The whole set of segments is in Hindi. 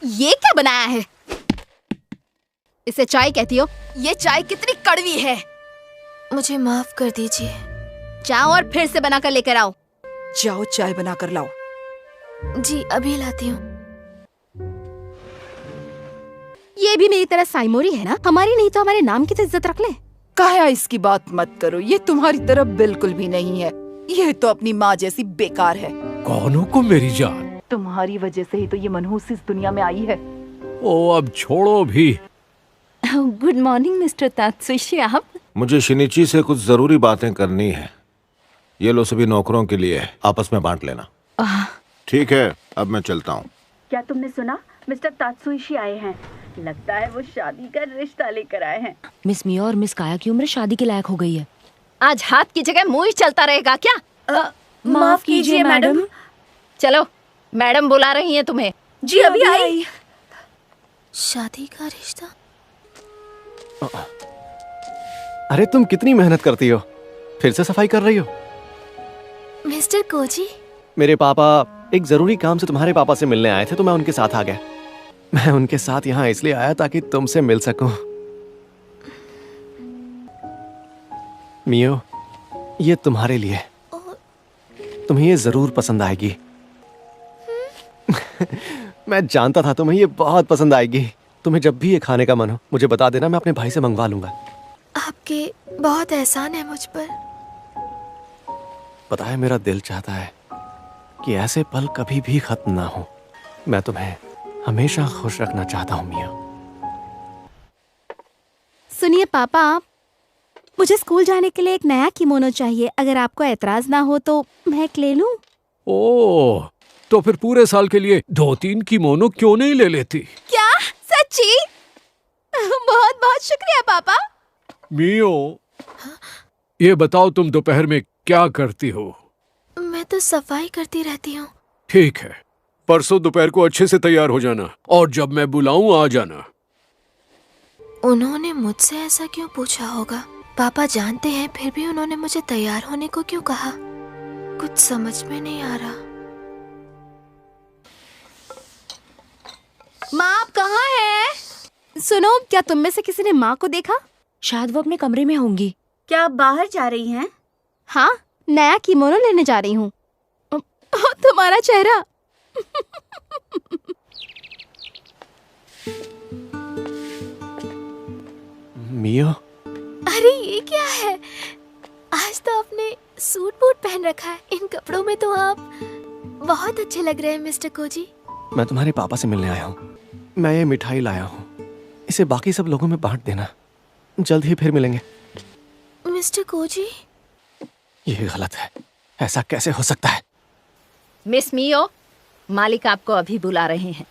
ये क्या बनाया है? इसे चाय कहती हो? ये चाय कितनी कड़वी है। मुझे माफ कर दीजिए। जाओ और फिर से बना कर लेकर आओ। जाओ चाय बना कर लाओ। जी अभी लाती हूँ। ये भी मेरी तरह साइमोरी है ना? हमारी नहीं तो हमारे नाम की तो इज्जत रख ले। काया इसकी बात मत करो, ये तुम्हारी तरह बिल्कुल भी नहीं है। ये तो अपनी माँ जैसी बेकार है। कौन हो को मेरी जान? तुम्हारी वजह से ही तो ये मनहूस इस दुनिया में आई है। ओ अब छोड़ो भी। Good morning mister Tatsushi. आप? मुझे शिनिची से कुछ जरूरी बातें करनी है। ये लो सभी नौकरों के लिए, आपस में बांट लेना। ठीक है, अब मैं चलता हूँ। क्या तुमने सुना? मिस्टर तात्सुशी आए हैं। लगता है वो शादी का रिश्ता लेकर आए हैं। मिस मिया और मिस काया की उम्र शादी के लायक हो गई है। आज हाथ की जगह मुंह ही चलता रहेगा क्या? माफ कीजिए मैडम। चलो, मैडम बुला रही हैं तुम्हें। जी अभी आई। शादी का रिश्ता? अरे तुम कितनी मेहनत करती हो, फिर से सफाई कर रही हो। मिस्टर कोजी, मेरे पापा एक जरूरी काम से तुम्हारे पापा से मिलने आए थे तो मैं उनके साथ आ गया। मैं उनके साथ यहाँ इसलिए आया ताकि तुमसे मिल सकूं। मियो, ये तुम्हारे लिए। तुम्हें ये जरूर पसंद आएगी। मैं जानता था तुम्हें ये बहुत पसंद आएगी। तुम्हें जब भी ये खाने का मन हो मुझे बता देना, मैं अपने भाई से मंगवा लूंगा। आपके बहुत एहसान है मुझ पर। पता है मेरा दिल चाहता है कि ऐसे पल कभी भी खत्म ना हो। मैं तुम्हें हमेशा खुश रखना चाहता हूँ मिया। सुनिए पापा, मुझे स्कूल जाने के लिए एक नया किमोनो चाहिए। अगर आपको एतराज ना हो तो मैं एक ले लूं? ओह, तो फिर पूरे साल के लिए 2-3 किमोनो क्यों नहीं ले लेती? क्या सच्ची? बहुत बहुत शुक्रिया पापा। मियो, ये बताओ तुम दोपहर में क्या करती हो? मैं तो सफाई करती रहती हूँ। ठीक है, परसों दोपहर को अच्छे से तैयार हो जाना और जब मैं बुलाऊं आ जाना। उन्होंने मुझसे ऐसा क्यों पूछा होगा? पापा जानते हैं, फिर भी उन्होंने मुझे तैयार होने को क्यों कहा? कुछ समझ में नहीं आ रहा। माँ आप कहाँ हैं? सुनो, क्या तुम में से किसी ने माँ को देखा? शायद वो अपने कमरे में होंगी। क्या आप बाहर जा रही हैं? हाँ, नया किमोनो लेने जा रही हूँ। तुम्हारा चेहरा। मियो, अरे ये क्या है? आज तो आपने सूट बूट पहन रखा है। इन कपड़ों में तो आप बहुत अच्छे लग रहे हैं मिस्टर कोजी। मैं तुम्हारे पापा से मिलने आया हूँ। मैं ये मिठाई लाया हूँ, इसे बाकी सब लोगों में बांट देना। जल्द ही फिर मिलेंगे। मिस्टर कोजी, ये गलत है, ऐसा कैसे हो सकता है? मिस मियो, मालिक आपको अभी बुला रहे हैं।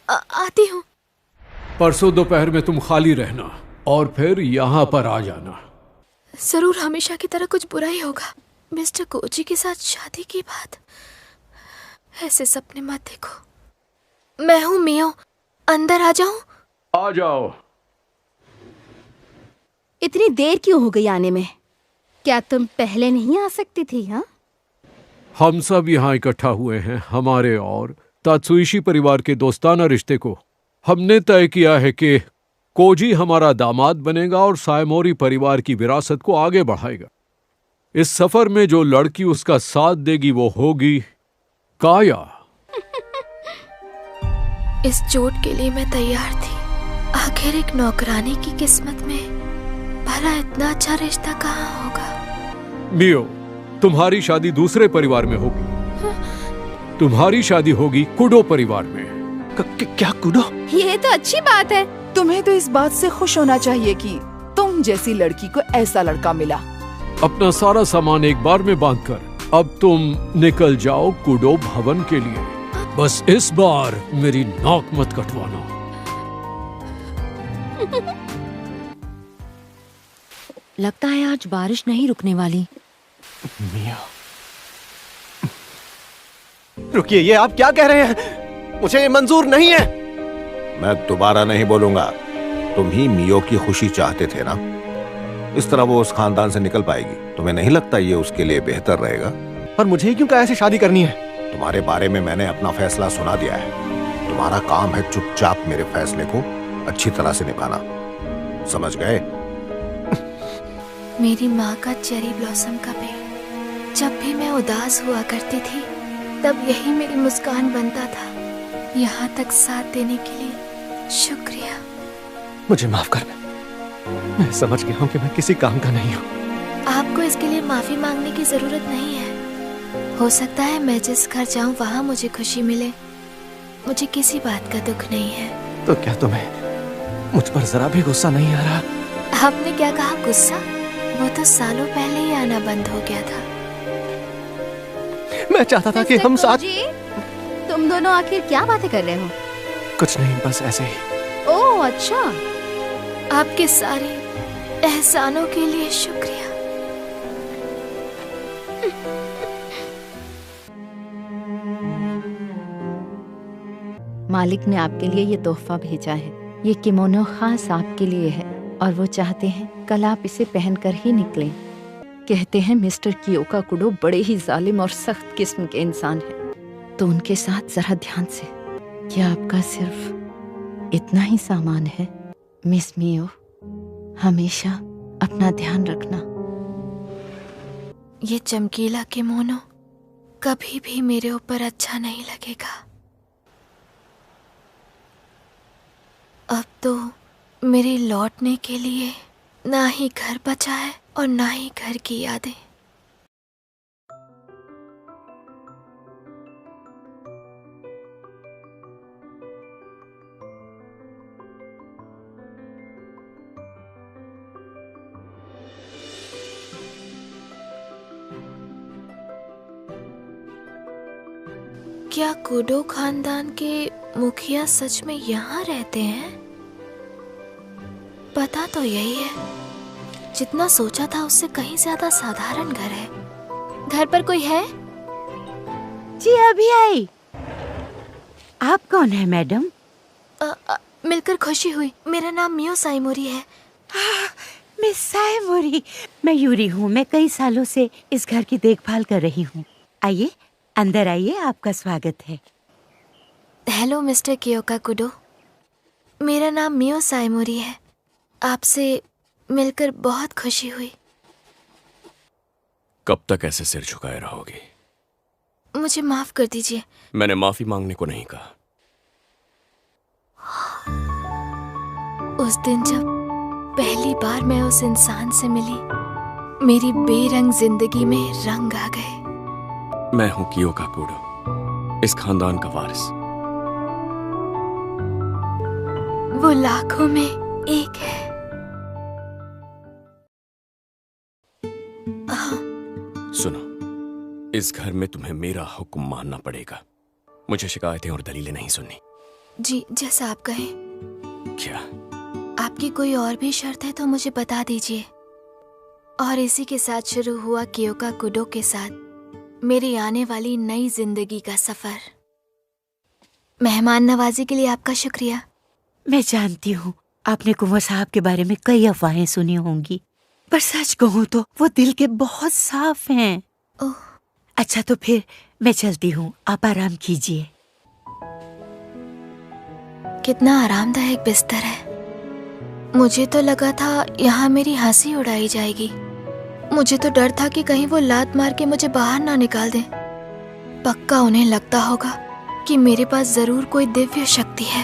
आती हूँ। परसों दोपहर में तुम खाली रहना और फिर यहाँ पर आ जाना। जरूर हमेशा की तरह कुछ बुरा ही होगा। मिस्टर कोजी के साथ शादी की बात, ऐसे सपने मत देखो। मैं हूँ मियो, अंदर आ जाऊं? आ जाओ। इतनी देर क्यों हो गई आने में? क्या तुम पहले नहीं आ सकती थी? हाँ, हम सब यहाँ इकट्ठा हुए हैं हमारे और तात्सुइशी परिवार के दोस्ताना रिश्ते को। हमने तय किया है कि कोजी हमारा दामाद बनेगा और साइमोरी परिवार की विरासत को आगे बढ़ाएगा। इस सफर में जो लड़की उसका साथ देगी वो होगी काया। इस चोट के लिए मैं तैयार थी। आखिर एक नौकरानी की किस्मत में भला इतना अच्छा रिश्ता कहाँ होगा? मियो, तुम्हारी शादी दूसरे परिवार में होगी। तुम्हारी शादी होगी कुडो परिवार में। क्या कुडो? ये तो अच्छी बात है। तुम्हें तो इस बात से खुश होना चाहिए कि तुम जैसी लड़की को ऐसा लड़का मिला। अपना सारा सामान एक बार में बांधकर अब तुम निकल जाओ कुडो भवन के लिए। बस इस बार मेरी नाक मत कटवाना। लगता है आज बारिश नहीं रुकने वाली। मिया, रुकिए, ये आप क्या कह रहे हैं? मुझे ये मंजूर नहीं है। मैं दोबारा नहीं बोलूंगा। तुम ही मियो की खुशी चाहते थे ना? इस तरह वो उस खानदान से निकल पाएगी। तुम्हें नहीं लगता ये उसके लिए बेहतर रहेगा? पर मुझे क्यों काया से शादी करनी है? तुम्हारे बारे में मैंने अपना फैसला सुना दिया है। तुम्हारा काम है चुपचाप मेरे फैसले को अच्छी तरह से निभाना, समझ गए? मेरी माँ का चेरी ब्लॉसम का पेड़, जब भी मैं उदास हुआ करती थी तब यही मेरी मुस्कान बनता था। यहाँ तक साथ देने के लिए शुक्रिया। मुझे माफ करना, मैं समझ गया हूँ कि मैं किसी काम का नहीं हूँ। आपको इसके लिए माफी मांगने की जरूरत नहीं है। हो सकता है मैं जिस घर जाऊँ वहाँ मुझे खुशी मिले, मुझे किसी बात का दुख नहीं है। तो क्या तुम्हें मुझ पर जरा भी गुस्सा नहीं आ रहा? आपने क्या कहा, गुस्सा? वो तो सालों पहले ही आना बंद हो गया था। मैं चाहता था कि हम साथ। तुम दोनों आखिर क्या बातें कर रहे हो? कुछ नहीं, बस ऐसे ही। ओह अच्छा। आपके सारे एहसानों के लिए शुक्रिया। मालिक ने आपके लिए ये तोहफा भेजा है। ये किमोनो खास आपके लिए है और वो चाहते हैं कल आप इसे पहनकर ही निकलें। कहते हैं मिस्टर कियोका कुडो बड़े ही जालिम और सख्त किस्म के इंसान हैं, तो उनके साथ जरा ध्यान से। क्या आपका सिर्फ इतना ही सामान है? मिस मियो, हमेशा अपना ध्यान रखना। ये चमकीला किमोनो कभी भी मेरे ऊपर अच्छा नहीं लगेगा। अब तो मेरे लौटने के लिए ना ही घर बचा है और ना ही घर की यादें। क्या कुडो खानदान के मुखिया सच में यहाँ रहते हैं? पता तो यही है, जितना सोचा था उससे कहीं ज्यादा साधारण घर है। घर पर कोई है? जी अभी आई। आप कौन है मैडम? मिलकर खुशी हुई। मेरा नाम मियो साइमोरी है। मिस साइमोरी, मैं यूरी हूँ। मैं कई सालों से इस घर की देखभाल कर रही हूँ। आइए अंदर आइए, आपका स्वागत है। हेलो मिस्टर कियोका कुडो, मेरा नाम मियो साइमोरी है। आपसे मिलकर बहुत खुशी हुई। कब तक ऐसे सिर झुकाए रहोगे? मुझे माफ कर दीजिए। मैंने माफी मांगने को नहीं कहा। उस दिन जब पहली बार मैं उस इंसान से मिली, मेरी बेरंग जिंदगी में रंग आ गए। मैं हूं कियोका कुडो, इस खानदान का वारिस। वो लाखों में एक है। सुनो, इस घर में तुम्हें मेरा हुक्म मानना पड़ेगा। मुझे शिकायतें और दलीलें नहीं सुननी। जी, जैसा आप कहें। क्या आपकी कोई और भी शर्त है तो मुझे बता दीजिए। और इसी के साथ शुरू हुआ कियोका कुडो के साथ मेरी आने वाली नई जिंदगी का सफर। मेहमान नवाजी के लिए आपका शुक्रिया। मैं जानती हूँ आपने कुंवर साहब के बारे में कई अफवाहें सुनी होंगी, पर सच कहूँ तो वो दिल के बहुत साफ हैं। ओह, अच्छा तो फिर मैं चलती हूँ, आप आराम कीजिए। कितना आरामदायक बिस्तर है। मुझे तो लगा था यहाँ मेरी हंसी उड़ाई जाएगी। मुझे तो डर था कि कहीं वो लात मार के मुझे बाहर ना निकाल दें। पक्का उन्हें लगता होगा कि मेरे पास जरूर कोई दिव्य शक्ति है।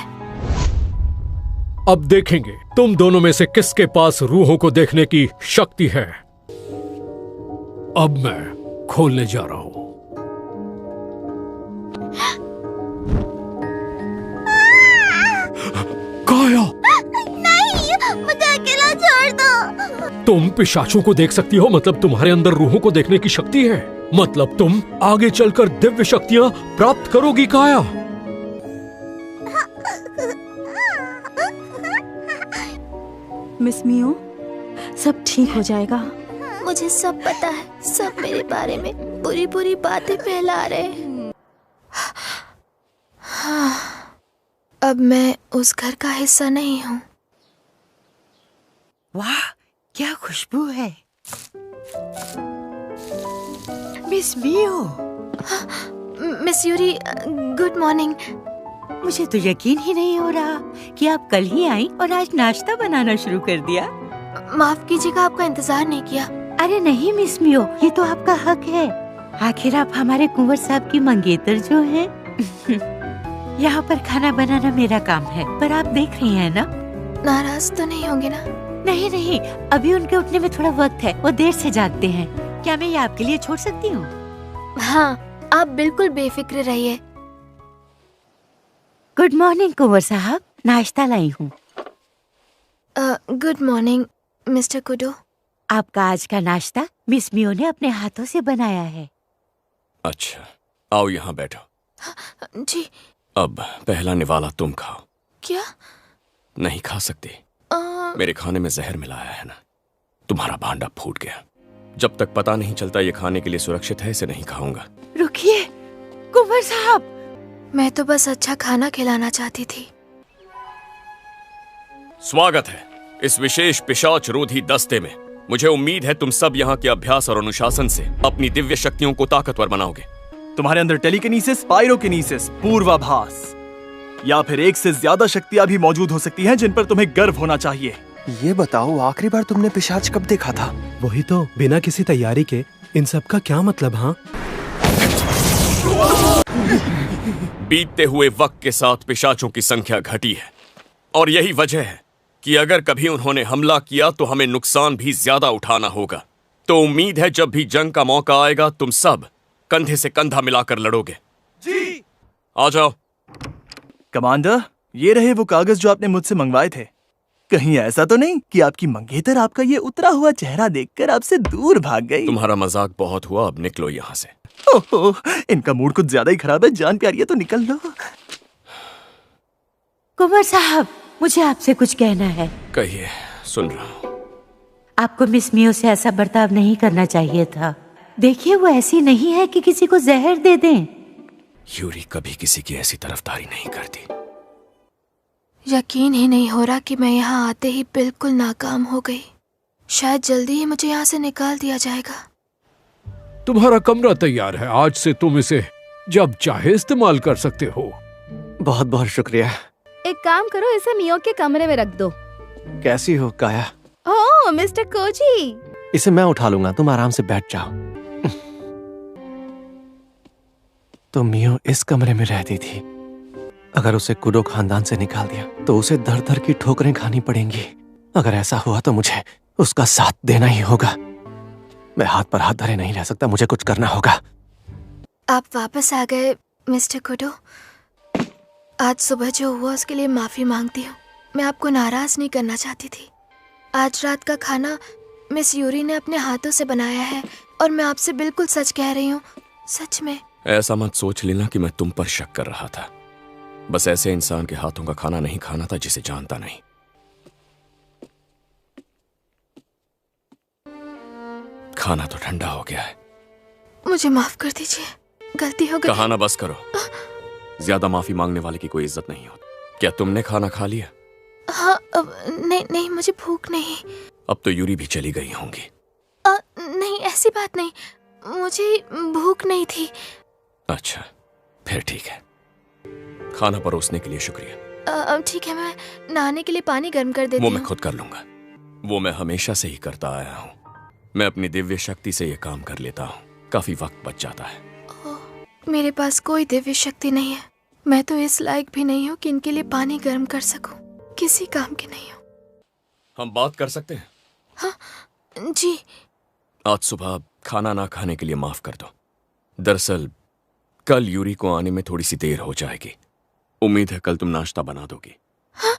अब देखेंगे तुम दोनों में से किसके पास रूहों को देखने की शक्ति है। अब मैं खोलने जा रहा हूं। काया, नहीं, मुझे अकेला छोड़ दो। तुम पिशाचों को देख सकती हो, मतलब तुम्हारे अंदर रूहों को देखने की शक्ति है। मतलब तुम आगे चलकर दिव्य शक्तियां प्राप्त करोगी काया। मिस मियो, सब ठीक हो जाएगा। मुझे सब पता है, सब मेरे बारे में बुरी बुरी बातें फैला रहे हैं। हाँ, अब मैं उस घर का हिस्सा नहीं हूँ। वाह, क्या खुशबू है। Miss Mio. Miss Yuri, good morning. मुझे तो यकीन ही नहीं हो रहा कि आप कल ही आई और आज नाश्ता बनाना शुरू कर दिया। माफ कीजिएगा, आपका इंतजार नहीं किया। अरे नहीं मिस मियो, ये तो आपका हक है। आखिर आप हमारे कुंवर साहब की मंगेतर जो हैं। यहाँ पर खाना बनाना मेरा काम है, पर आप देख रही हैं ना। नाराज तो नहीं होंगे ना? नहीं नहीं, अभी उनके उठने में थोड़ा वक्त है, वो देर से जागते हैं। क्या मैं ये आपके लिए छोड़ सकती हूँ? हाँ, आप बिल्कुल बेफिक्र रहिए। गुड मॉर्निंग कुंवर साहब, नाश्ता लाई हूँ। Good morning mister kudo. आपका आज का नाश्ता मिस मियो ने अपने हाथों से बनाया है। अच्छा, आओ यहाँ बैठो। जी। अब पहला निवाला तुम खाओ। क्या? नहीं खा सकती? मेरे खाने में जहर मिलाया है ना, तुम्हारा भांडा फूट गया। जब तक पता नहीं चलता ये खाने के लिए सुरक्षित है, इसे नहीं खाऊंगा। रुकिए कुंवर साहब, मैं तो बस अच्छा खाना खिलाना चाहती थी। स्वागत है इस विशेष पिशाच रोधी दस्ते में। मुझे उम्मीद है तुम सब यहाँ के अभ्यास और अनुशासन से अपनी दिव्य शक्तियों को ताकतवर बनाओगे। तुम्हारे अंदर टेलीकिनेसिस, पायरोकिनेसिस, पूर्वाभास या फिर एक से ज्यादा शक्तियां भी मौजूद हो सकती हैं जिन पर तुम्हें गर्व होना चाहिए। ये बताओ, आखिरी बार तुमने पिशाच कब देखा था? वही तो, बिना किसी तैयारी के इन सब का क्या मतलब? हाँ, बीतते हुए वक्त के साथ पिशाचों की संख्या घटी है और यही वजह है कि अगर कभी उन्होंने हमला किया तो हमें नुकसान भी ज्यादा उठाना होगा। तो उम्मीद है जब भी जंग का मौका आएगा तुम सब कंधे से कंधा मिलाकर लड़ोगे। जी। आ जाओ। कमांडर, ये रहे वो कागज जो आपने मुझसे मंगवाए थे। कहीं ऐसा तो नहीं कि आपकी मंगेतर आपका ये उतरा हुआ चेहरा देखकर आपसे दूर भाग गई? तुम्हारा मजाक बहुत हुआ, अब निकलो यहाँ से। ओहो, इनका मूड कुछ ज्यादा ही खराब है। जान प्यारी, तो निकल लो। कुंवर साहब, मुझे आपसे कुछ कहना है। कहिए, सुन रहा हूँ। आपको मिस मियो से ऐसा बर्ताव नहीं करना चाहिए था। देखिए, वो ऐसी नहीं है कि किसी को जहर दे दें। यूरी कभी किसी की ऐसी तरफदारी नहीं करती। यकीन ही नहीं हो रहा कि मैं यहाँ आते ही बिल्कुल नाकाम हो गई। शायद जल्दी ही मुझे यहाँ से निकाल दिया जाएगा। तुम्हारा कमरा तैयार है, आज से तुम इसे जब चाहे इस्तेमाल कर सकते हो। बहुत बहुत शुक्रिया। एक काम करो, इसे मियो के कमरे में रख दो। कैसी हो काया? ओह मिस्टर कोजी। इसे मैं उठा लूंगा, तुम आराम से बैठ जाओ। तो मियो इस कमरे में रहती थी। अगर उसे कुडो खानदान से निकाल दिया तो उसे दर दर की ठोकरें खानी पड़ेंगी। अगर ऐसा हुआ तो मुझे उसका साथ देना ही होगा। मैं हाथ पर हाथ धरे नहीं रह सकता, मुझे कुछ करना होगा। आप वापस आ गए मिस्टर कुडो। आज सुबह जो हुआ उसके लिए माफी मांगती हूँ। मैं आपको नाराज नहीं करना चाहती थी। आज रात का खाना मिस यूरी ने अपने हाथों से बनाया है और मैं आपसे बिल्कुल सच कह रही हूँ, सच में। ऐसा मत सोच लेना कि मैं तुम पर शक कर रहा था। बस ऐसे इंसान के हाथों का खाना नहीं खाना था जिसे जानता नहीं। खाना तो ठंडा हो गया है। मुझे माफ कर दीजिए, गलती हो गई। कहा ना बस करो। ज्यादा माफी मांगने वाले की कोई इज्जत नहीं होती। क्या तुमने खाना खा लिया? हाँ, नहीं, मुझे भूख नहीं। अब तो यूरी भी चली गई होंगी। नहीं, ऐसी बात नहीं, मुझे भूख नहीं थी। अच्छा, फिर ठीक है। खाना परोसने के लिए शुक्रिया। ठीक है, मैं नहाने के लिए पानी गर्म कर देती वो हूँ। मैं खुद कर लूंगा। वो मैं हमेशा से ही करता आया हूँ। मैं अपनी दिव्य शक्ति से ये काम कर लेता हूँ। काफी वक्त बच जाता है। मेरे पास कोई दिव्य शक्ति नहीं है। मैं तो इस लायक भी नहीं हूँ कि इनके लिए पानी गर्म कर सकूं। किसी काम की नहीं हूँ। हम बात कर सकते हैं? हाँ जी। आज सुबह खाना ना खाने के लिए माफ कर दो। दरअसल कल यूरी को आने में थोड़ी सी देर हो जाएगी। उम्मीद है कल तुम नाश्ता बना दोगी। हाँ,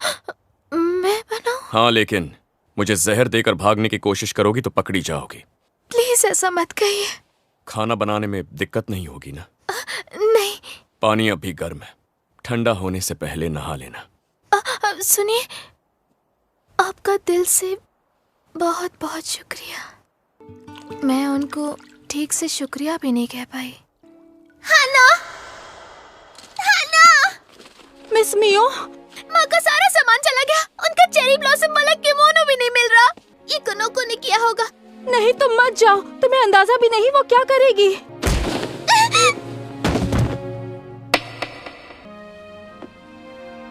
मैं बनाऊं? हाँ, लेकिन मुझे जहर देकर भागने की कोशिश करोगी तो पकड़ी जाओगी। प्लीज ऐसा मत कहिए। खाना बनाने में दिक्कत नहीं होगी ना? नहीं। पानी अभी गर्म है, ठंडा होने से पहले नहा लेना। सुनिए, आपका दिल से बहुत बहुत शुक्रिया। मैं उनको ठीक से शुक्रिया भी नहीं कह पाई। हाना, मिस मियो, माँ का सारा सामान चला गया। उनका चेरी ब्लॉसम वाला किमोनो भी नहीं मिल रहा। ये कुनोको ने किया होगा। नहीं, तुम मत जाओ, तुम्हें अंदाजा भी नहीं वो क्या करेगी।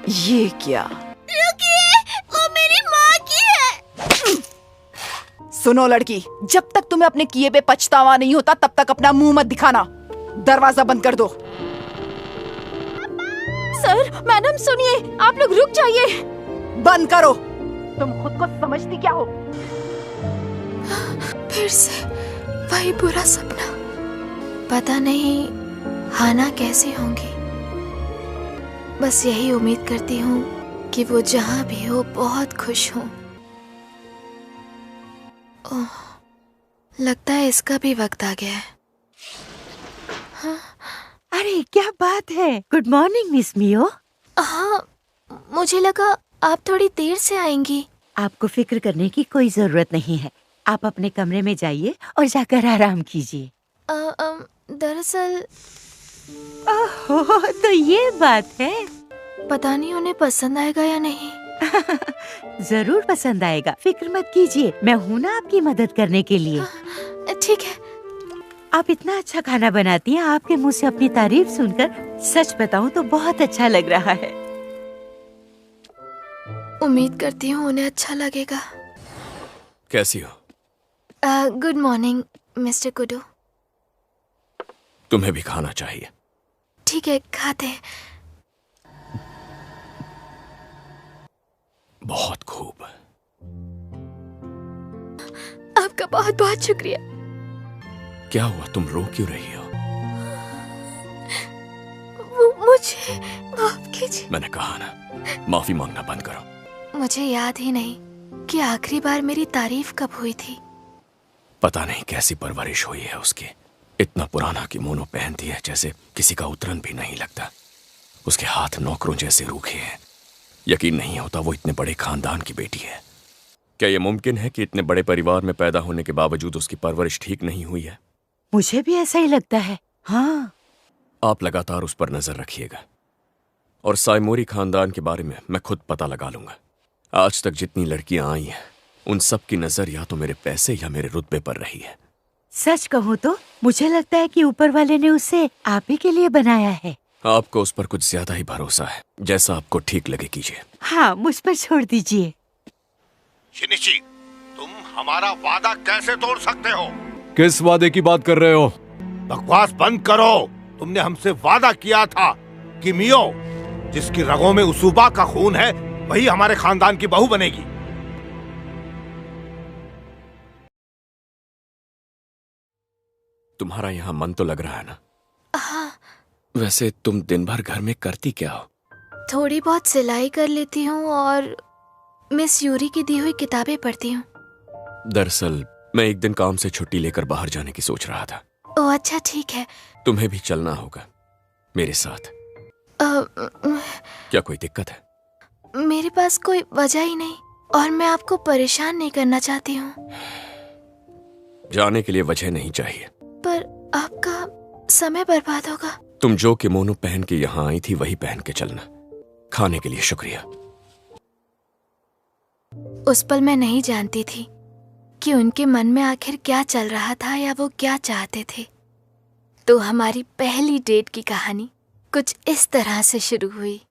ये क्या? रुकिए, वो मेरी माँ की है। सुनो लड़की, जब तक तुम्हें अपने किए पे पछतावा नहीं होता तब तक अपना मुंह मत दिखाना। दरवाजा बंद कर दो। सर, मैडम सुनिए, आप लोग रुक जाइए। बंद करो। तुम खुद को समझती क्या हो? फिर से वही बुरा सपना। पता नहीं हाना कैसी होंगी। बस यही उम्मीद करती हूँ कि वो जहाँ भी हो बहुत खुश हो। ओह, लगता है इसका भी वक्त आ गया है। हाँ? अरे क्या बात है। Good morning miss Mio. हाँ, मुझे लगा आप थोड़ी देर से आएंगी। आपको फिक्र करने की कोई जरूरत नहीं है। आप अपने कमरे में जाइए और जाकर आराम कीजिए। दरअसल ओह, तो ये बात है। पता नहीं उन्हें पसंद आएगा या नहीं। जरूर पसंद आएगा, फिक्र मत कीजिए। मैं हूँ ना आपकी मदद करने के लिए। ठीक है। आप इतना अच्छा खाना बनाती हैं, आपके मुंह से अपनी तारीफ सुनकर सच बताऊं तो बहुत अच्छा लग रहा है। उम्मीद करती हूँ उन्हें अच्छा लगेगा। कैसी हो? गुड मॉर्निंग मिस्टर कुडू। तुम्हें भी खाना चाहिए। ठीक है, खाते हैं। बहुत खूब। आपका बहुत बहुत शुक्रिया। क्या हुआ, तुम रो क्यों रही हो? मुझे माफ कीजिए। मैंने कहा ना, माफी मांगना बंद करो। मुझे याद ही नहीं कि आखिरी बार मेरी तारीफ कब हुई थी। पता नहीं कैसी परवरिश हुई है उसकी। इतना पुराना किमोनो पहनती है जैसे किसी का उतरन भी नहीं लगता। उसके हाथ नौकरों जैसे रूखे हैं। यकीन नहीं होता वो इतने बड़े खानदान की बेटी है। क्या यह मुमकिन है कि इतने बड़े परिवार में पैदा होने के बावजूद उसकी परवरिश ठीक नहीं हुई है? मुझे भी ऐसा ही लगता है। हाँ। आप लगातार उस पर नजर रखिएगा और साइमोरी खानदान के बारे में मैं खुद पता लगा लूंगा। आज तक जितनी लड़कियां आई हैं उन सब की नजर या तो मेरे पैसे या मेरे रुतबे पर रही है। सच कहूँ तो मुझे लगता है कि ऊपर वाले ने उसे आप ही के लिए बनाया है। आपको उस पर कुछ ज्यादा ही भरोसा है। जैसा आपको ठीक लगे कीजिए। हाँ, मुझ पर छोड़ दीजिए। शिनिची, तुम हमारा वादा कैसे तोड़ सकते हो? किस वादे की बात कर रहे हो? बकवास बंद करो। तुमने हमसे वादा किया था कि मियो, जिसकी रगों में उसूबा का खून है, वही हमारे खानदान की बहू बनेगी। तुम्हारा यहाँ मन तो लग रहा है ना? हाँ। वैसे तुम दिन भर घर में करती क्या हो? थोड़ी बहुत सिलाई कर लेती हूँ और मिस यूरी की दी हुई किताबें पढ़ती हूँ। दरअसल मैं एक दिन काम से छुट्टी लेकर बाहर जाने की सोच रहा था। ओह अच्छा, ठीक है। तुम्हें भी चलना होगा मेरे साथ। क्या कोई दिक्कत है? मेरे पास कोई वजह ही नहीं और मैं आपको परेशान नहीं करना चाहती हूँ। जाने के लिए वजह नहीं चाहिए। पर आपका समय बर्बाद होगा। तुम जो किमोनो पहन के यहाँ आई थी वही पहन के चलना। खाने के लिए शुक्रिया। उस पल मैं नहीं जानती थी कि उनके मन में आखिर क्या चल रहा था या वो क्या चाहते थे। तो हमारी पहली डेट की कहानी कुछ इस तरह से शुरू हुई।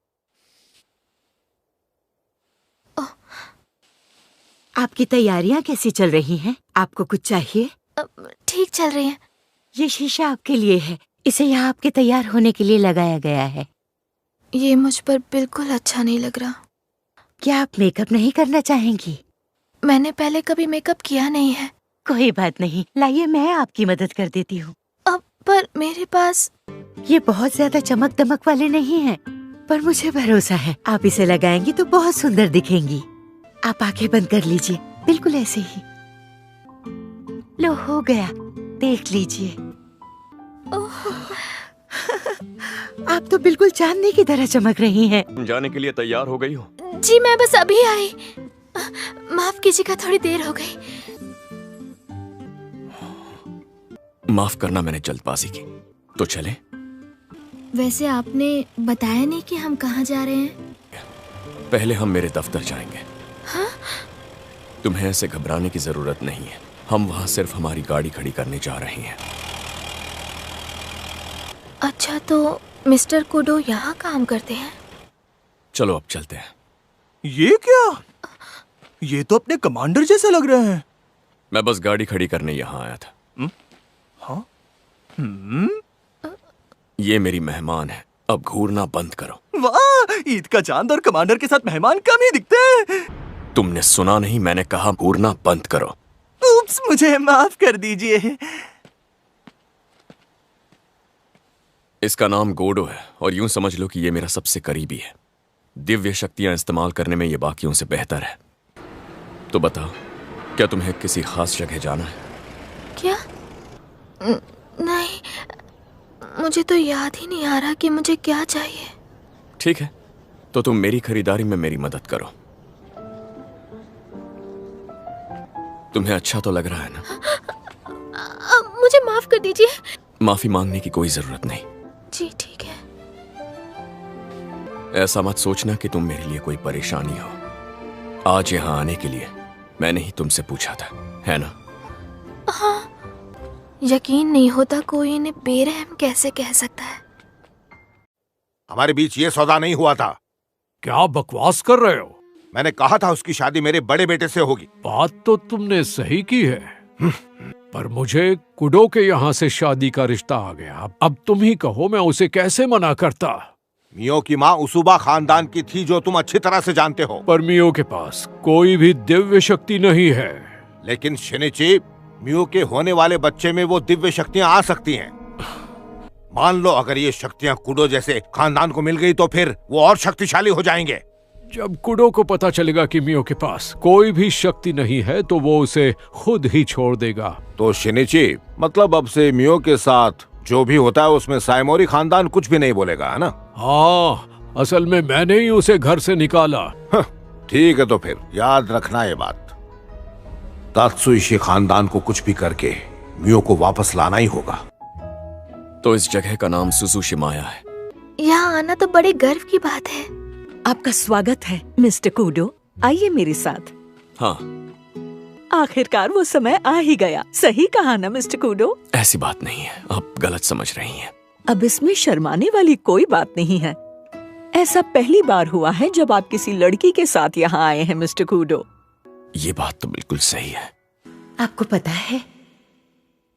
आपकी तैयारियां कैसी चल रही हैं? आपको कुछ चाहिए? ठीक चल रही हैं। ये शीशा आपके लिए है। इसे यहाँ आपके तैयार होने के लिए लगाया गया है। ये मुझ पर बिल्कुल अच्छा नहीं लग रहा। क्या आप मेकअप नहीं करना चाहेंगी? मैंने पहले कभी मेकअप किया नहीं है। कोई बात नहीं, लाइए मैं आपकी मदद कर देती हूँ। पर मेरे पास ये बहुत ज्यादा चमक दमक वाले नहीं हैं, पर मुझे भरोसा है आप इसे लगाएंगी तो बहुत सुंदर दिखेंगी। आप आंखें बंद कर लीजिए, बिल्कुल ऐसे ही। लो हो गया, देख लीजिए। आप तो बिल्कुल चांदनी की तरह चमक रही हैं। जाने के लिए तैयार हो गई हो? जी मैं बस अभी आई। माफ कीजिएगा, थोड़ी देर हो गई। माफ करना, मैंने जल्दबाजी की। तो चले? वैसे आपने बताया नहीं कि हम कहाँ जा रहे हैं। पहले हम मेरे दफ्तर जाएंगे। हाँ? तुम्हें ऐसे घबराने की जरूरत नहीं है। हम वहाँ सिर्फ हमारी गाड़ी खड़ी करने जा रहे हैं। अच्छा, तो मिस्टर कुडो यहाँ काम करते हैं? चलो अब चलते हैं। ये क्या? ये तो अपने कमांडर जैसे लग रहे हैं। मैं बस गाड़ी खड़ी करने यहाँ आया था। हाँ? ये मेरी मेहमान है, अब घूरना बंद करो। वाह, ईद का चांद और कमांडर के साथ मेहमान कम ही दिखते हैं। तुमने सुना नहीं, मैंने कहा घूरना बंद करो। उप्स, मुझे माफ कर दीजिए। इसका नाम गोडो है और यूं समझ लो कि ये मेरा सबसे करीबी है। दिव्य शक्तियां इस्तेमाल करने में ये बाकियों से बेहतर है। तो बताओ, क्या तुम्हें किसी खास जगह जाना है? क्या? नहीं, मुझे तो याद ही नहीं आ रहा कि मुझे क्या चाहिए। ठीक है, तो तुम मेरी खरीदारी में मेरी मदद करो। तुम्हें अच्छा तो लग रहा है ना? मुझे माफ कर दीजिए। माफी मांगने की कोई जरूरत नहीं। जी ठीक है। ऐसा मत सोचना कि तुम मेरे लिए कोई परेशानी हो। आज यहाँ आने के लिए मैंने ही तुमसे पूछा था, है ना? हाँ, यकीन नहीं होता कोई इन्हें बेरहम कैसे कह सकता है। हमारे बीच ये सौदा नहीं हुआ था। क्या बकवास कर रहे हो? मैंने कहा था उसकी शादी मेरे बड़े बेटे से होगी। बात तो तुमने सही की है, पर मुझे कुडो के यहाँ से शादी का रिश्ता आ गया। अब तुम ही कहो, मैं उसे कैसे मना करता? मियो की माँ उसुबा खानदान की थी, जो तुम अच्छी तरह से जानते हो। पर मियो के पास कोई भी दिव्य शक्ति नहीं है। लेकिन शिनिची, मियो के होने वाले बच्चे में वो दिव्य शक्तियाँ आ सकती हैं। मान लो अगर ये शक्तियाँ कुडो जैसे खानदान को मिल गई तो फिर वो और शक्तिशाली हो जाएंगे। जब कुडो को पता चलेगा कि मियो के पास कोई भी शक्ति नहीं है तो वो उसे खुद ही छोड़ देगा। तो शिनिची, मतलब अब से मियो के साथ जो भी होता है उसमें साइमोरी खानदान कुछ भी नहीं बोलेगा, है ना? हाँ, असल में मैंने ही उसे घर से निकाला। ठीक है, तो फिर याद रखना ये बात, तात्सुइशी खानदान को कुछ भी करके मियो को वापस लाना ही होगा। तो इस जगह का नाम सुजुशिमाया है। यहाँ आना तो बड़े गर्व की बात है। आपका स्वागत है मिस्टर कुडो, आइए मेरे साथ। हाँ, आखिरकार वो समय आ ही गया। सही कहा ना मिस्टर कुडो? ऐसी बात नहीं है, आप गलत समझ रही हैं। अब इसमें शर्माने वाली कोई बात नहीं है। ऐसा पहली बार हुआ है जब आप किसी लड़की के साथ यहाँ आए हैं मिस्टर कुडो। ये बात तो बिल्कुल सही है। आपको पता है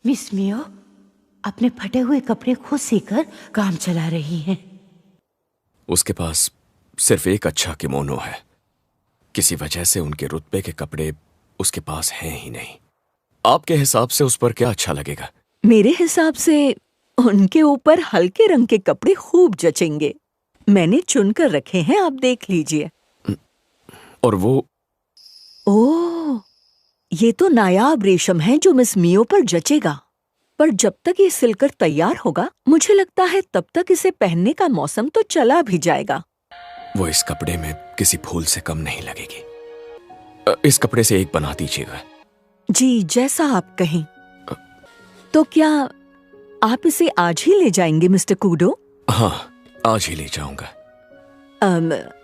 मिस मियो अपने फटे हुए कपड़े खुद सीकर काम चला रही हैं। उसके पास सिर्फ एक अच्छा किमोनो है। किसी वजह से उनके रुतबे के कपड़े उसके पास हैं ही नहीं। आपके हिसाब से उस पर क्या अच्छा लगेगा? मेरे हिसाब से उनके ऊपर हल्के रंग के कपड़े खूब जचेंगे। मैंने चुनकर रखे हैं, आप देख लीजिए। और वो? ओह, ये तो नायाब रेशम है जो मिस मियो पर जचेगा। पर जब तक ये सिलकर तैयार होगा, मुझे लगता है तब तक इसे पहनने का मौसम तो चला भी जाएगा। वो इस कपड़े में किसी फूल से कम नहीं लगेगी। इस कपड़े से एक बना दीजिएगा। जी, जैसा आप कहें। तो क्या आप इसे आज ही ले जाएंगे मिस्टर कुडो? हाँ, आज ही ले जाऊंगा।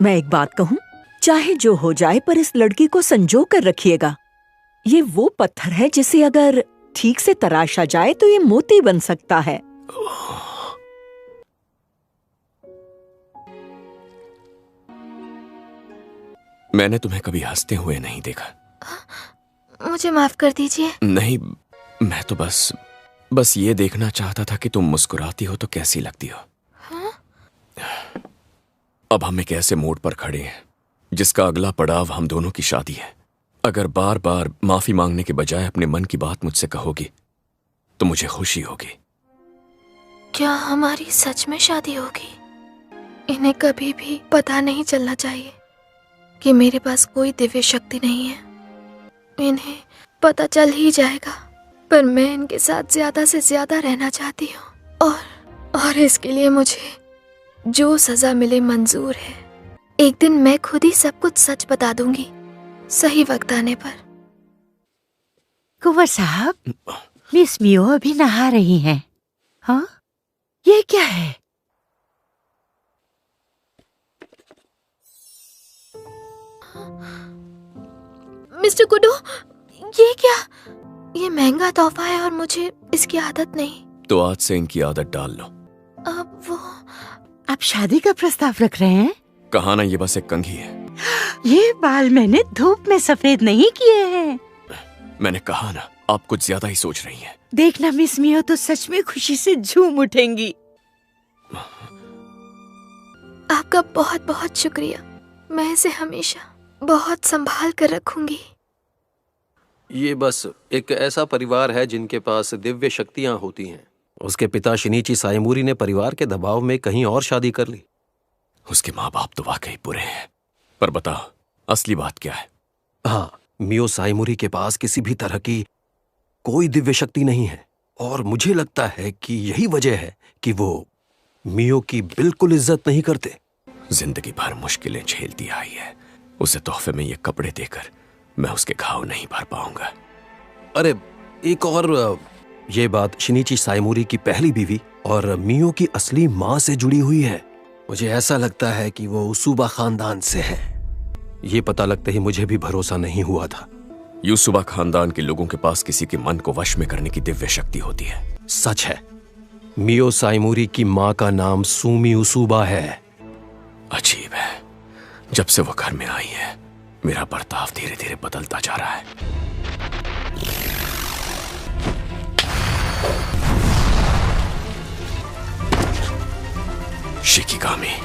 मैं एक बात कहूँ, चाहे जो हो जाए पर इस लड़की को संजो कर रखिएगा। ये वो पत्थर है जिसे अगर ठीक से तराशा जाए तो ये मोती बन सकता है। मैंने तुम्हें कभी हंसते हुए नहीं देखा। मुझे माफ कर दीजिए। नहीं, मैं तो बस ये देखना चाहता था कि तुम मुस्कुराती हो तो कैसी लगती हो। हाँ? अब हम एक ऐसे मोड़ पर खड़े हैं जिसका अगला पड़ाव हम दोनों की शादी है। अगर बार बार माफी मांगने के बजाय अपने मन की बात मुझसे कहोगी तो मुझे खुशी होगी। क्या हमारी सच में शादी होगी? इन्हें कभी भी पता नहीं चलना चाहिए कि मेरे पास कोई दिव्य शक्ति नहीं है। इन्हें पता चल ही जाएगा, पर मैं इनके साथ ज्यादा से ज्यादा रहना चाहती हूँ और इसके लिए मुझे जो सजा मिले मंजूर है। एक दिन मैं खुद ही सब कुछ सच बता दूंगी, सही वक्त आने पर। कुंवर साहब, मिस मियो अभी नहा रही हैं। हाँ, ये क्या है? मिस्टर कुडो, ये क्या? ये महंगा तोहफा है और मुझे इसकी आदत नहीं। तो आज से इनकी आदत डाल लो। अब वो आप शादी का प्रस्ताव रख रहे हैं? कहा ना, ये बस एक कंघी है। ये बाल मैंने धूप में सफेद नहीं किए हैं। मैंने कहा ना, आप कुछ ज्यादा ही सोच रही हैं। देखना मिस मियो तो सच में खुशी से झूम उठेंगी। आपका बहुत बहुत शुक्रिया। मैं इसे हमेशा बहुत संभाल कर रखूंगी। ये बस एक ऐसा परिवार है जिनके पास दिव्य शक्तियां होती हैं। उसके पिता शिनीची साइमूरी ने परिवार के दबाव में कहीं और शादी कर ली। उसके माँ बाप तो वाकई बुरे हैं, पर बताओ असली बात क्या है? हाँ, मियो साइमूरी के पास किसी भी तरह की कोई दिव्य शक्ति नहीं है, और मुझे लगता है कि यही वजह है कि वो मियो की बिल्कुल इज्जत नहीं करते। जिंदगी भर मुश्किलें झेलती आई है, उसे तोहफे में ये कपड़े देकर मैं उसके घाव नहीं भर पाऊंगा। अरे एक और, ये बात शिनीची साइमूरी की पहली बीवी और मियो की असली माँ से जुड़ी हुई है। मुझे ऐसा लगता है कि वो उसूबा खानदान से है। ये पता लगते ही मुझे भी भरोसा नहीं हुआ था। यूसुबा खानदान के लोगों के पास किसी के मन को वश में करने की दिव्य शक्ति होती है। सच है। मियो साइमूरी की माँ का नाम सूमी उसूबा है। अजीब है, जब से वो घर में आई है मेरा बर्ताव धीरे धीरे बदलता जा रहा है। शिकिगामी,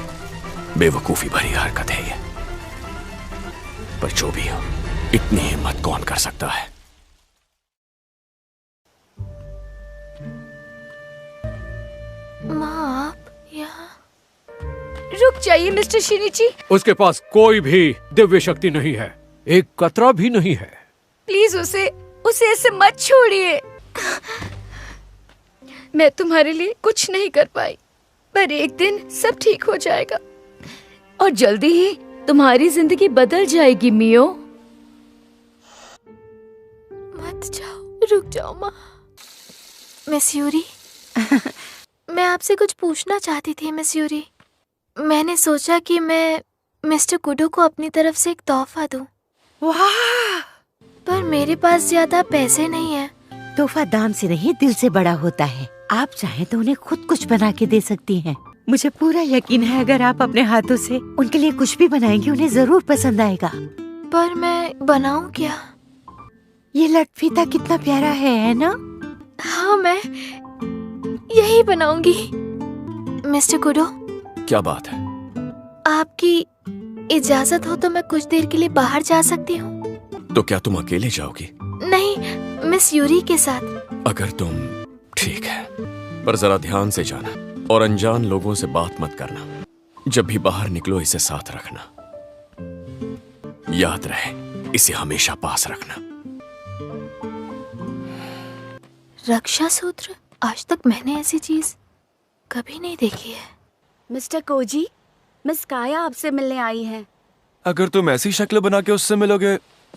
बेवकूफी भरी हरकत है ये, पर जो भी हो, इतनी हिम्मत कौन कर सकता है? माँ, आप यहाँ? रुक जाइए मिस्टर शिनीची। उसके पास कोई भी दिव्य शक्ति नहीं है, एक कतरा भी नहीं है। प्लीज उसे ऐसे मत छोड़िए। मैं तुम्हारे लिए कुछ नहीं कर पाई, पर एक दिन सब ठीक हो जाएगा और जल्दी ही तुम्हारी जिंदगी बदल जाएगी मियो। मत जाओ, रुक जाओ माँ। मिस यूरी, मैं आपसे कुछ पूछना चाहती थी मिस यूरी। मैंने सोचा कि मैं मिस्टर कुडो को अपनी तरफ से एक तोहफा दूं। वाह! पर मेरे पास ज्यादा पैसे नहीं है। तोहफा दाम से नहीं, दिल से बड़ा होता है। आप चाहें तो उन्हें खुद कुछ बना के दे सकती हैं। मुझे पूरा यकीन है अगर आप अपने हाथों से उनके लिए कुछ भी बनाएंगी उन्हें जरूर पसंद आएगा। पर मैं बनाऊं क्या? ये लटफीता कितना प्यारा है ना? हाँ, मैं यही बनाऊंगी। मिस्टर कुडो, क्या बात है? आपकी इजाजत हो तो मैं कुछ देर के लिए बाहर जा सकती हूँ? तो क्या तुम अकेले जाओगी? नहीं, मिस यूरी के साथ। अगर तुम ठीक है, पर जरा ध्यान से जाना और अनजान लोगों से बात मत करना। जब भी बाहर निकलो इसे साथ रखना। याद रहे, इसे हमेशा पास रखना। रक्षा सूत्र? आज तक मैंने ऐसी चीज कभी नहीं देखी है। मिस्टर कोजी, मिस काया आपसे मिलने आई हैं। अगर तुम ऐसी शक्ल बना के उससे मिलोगे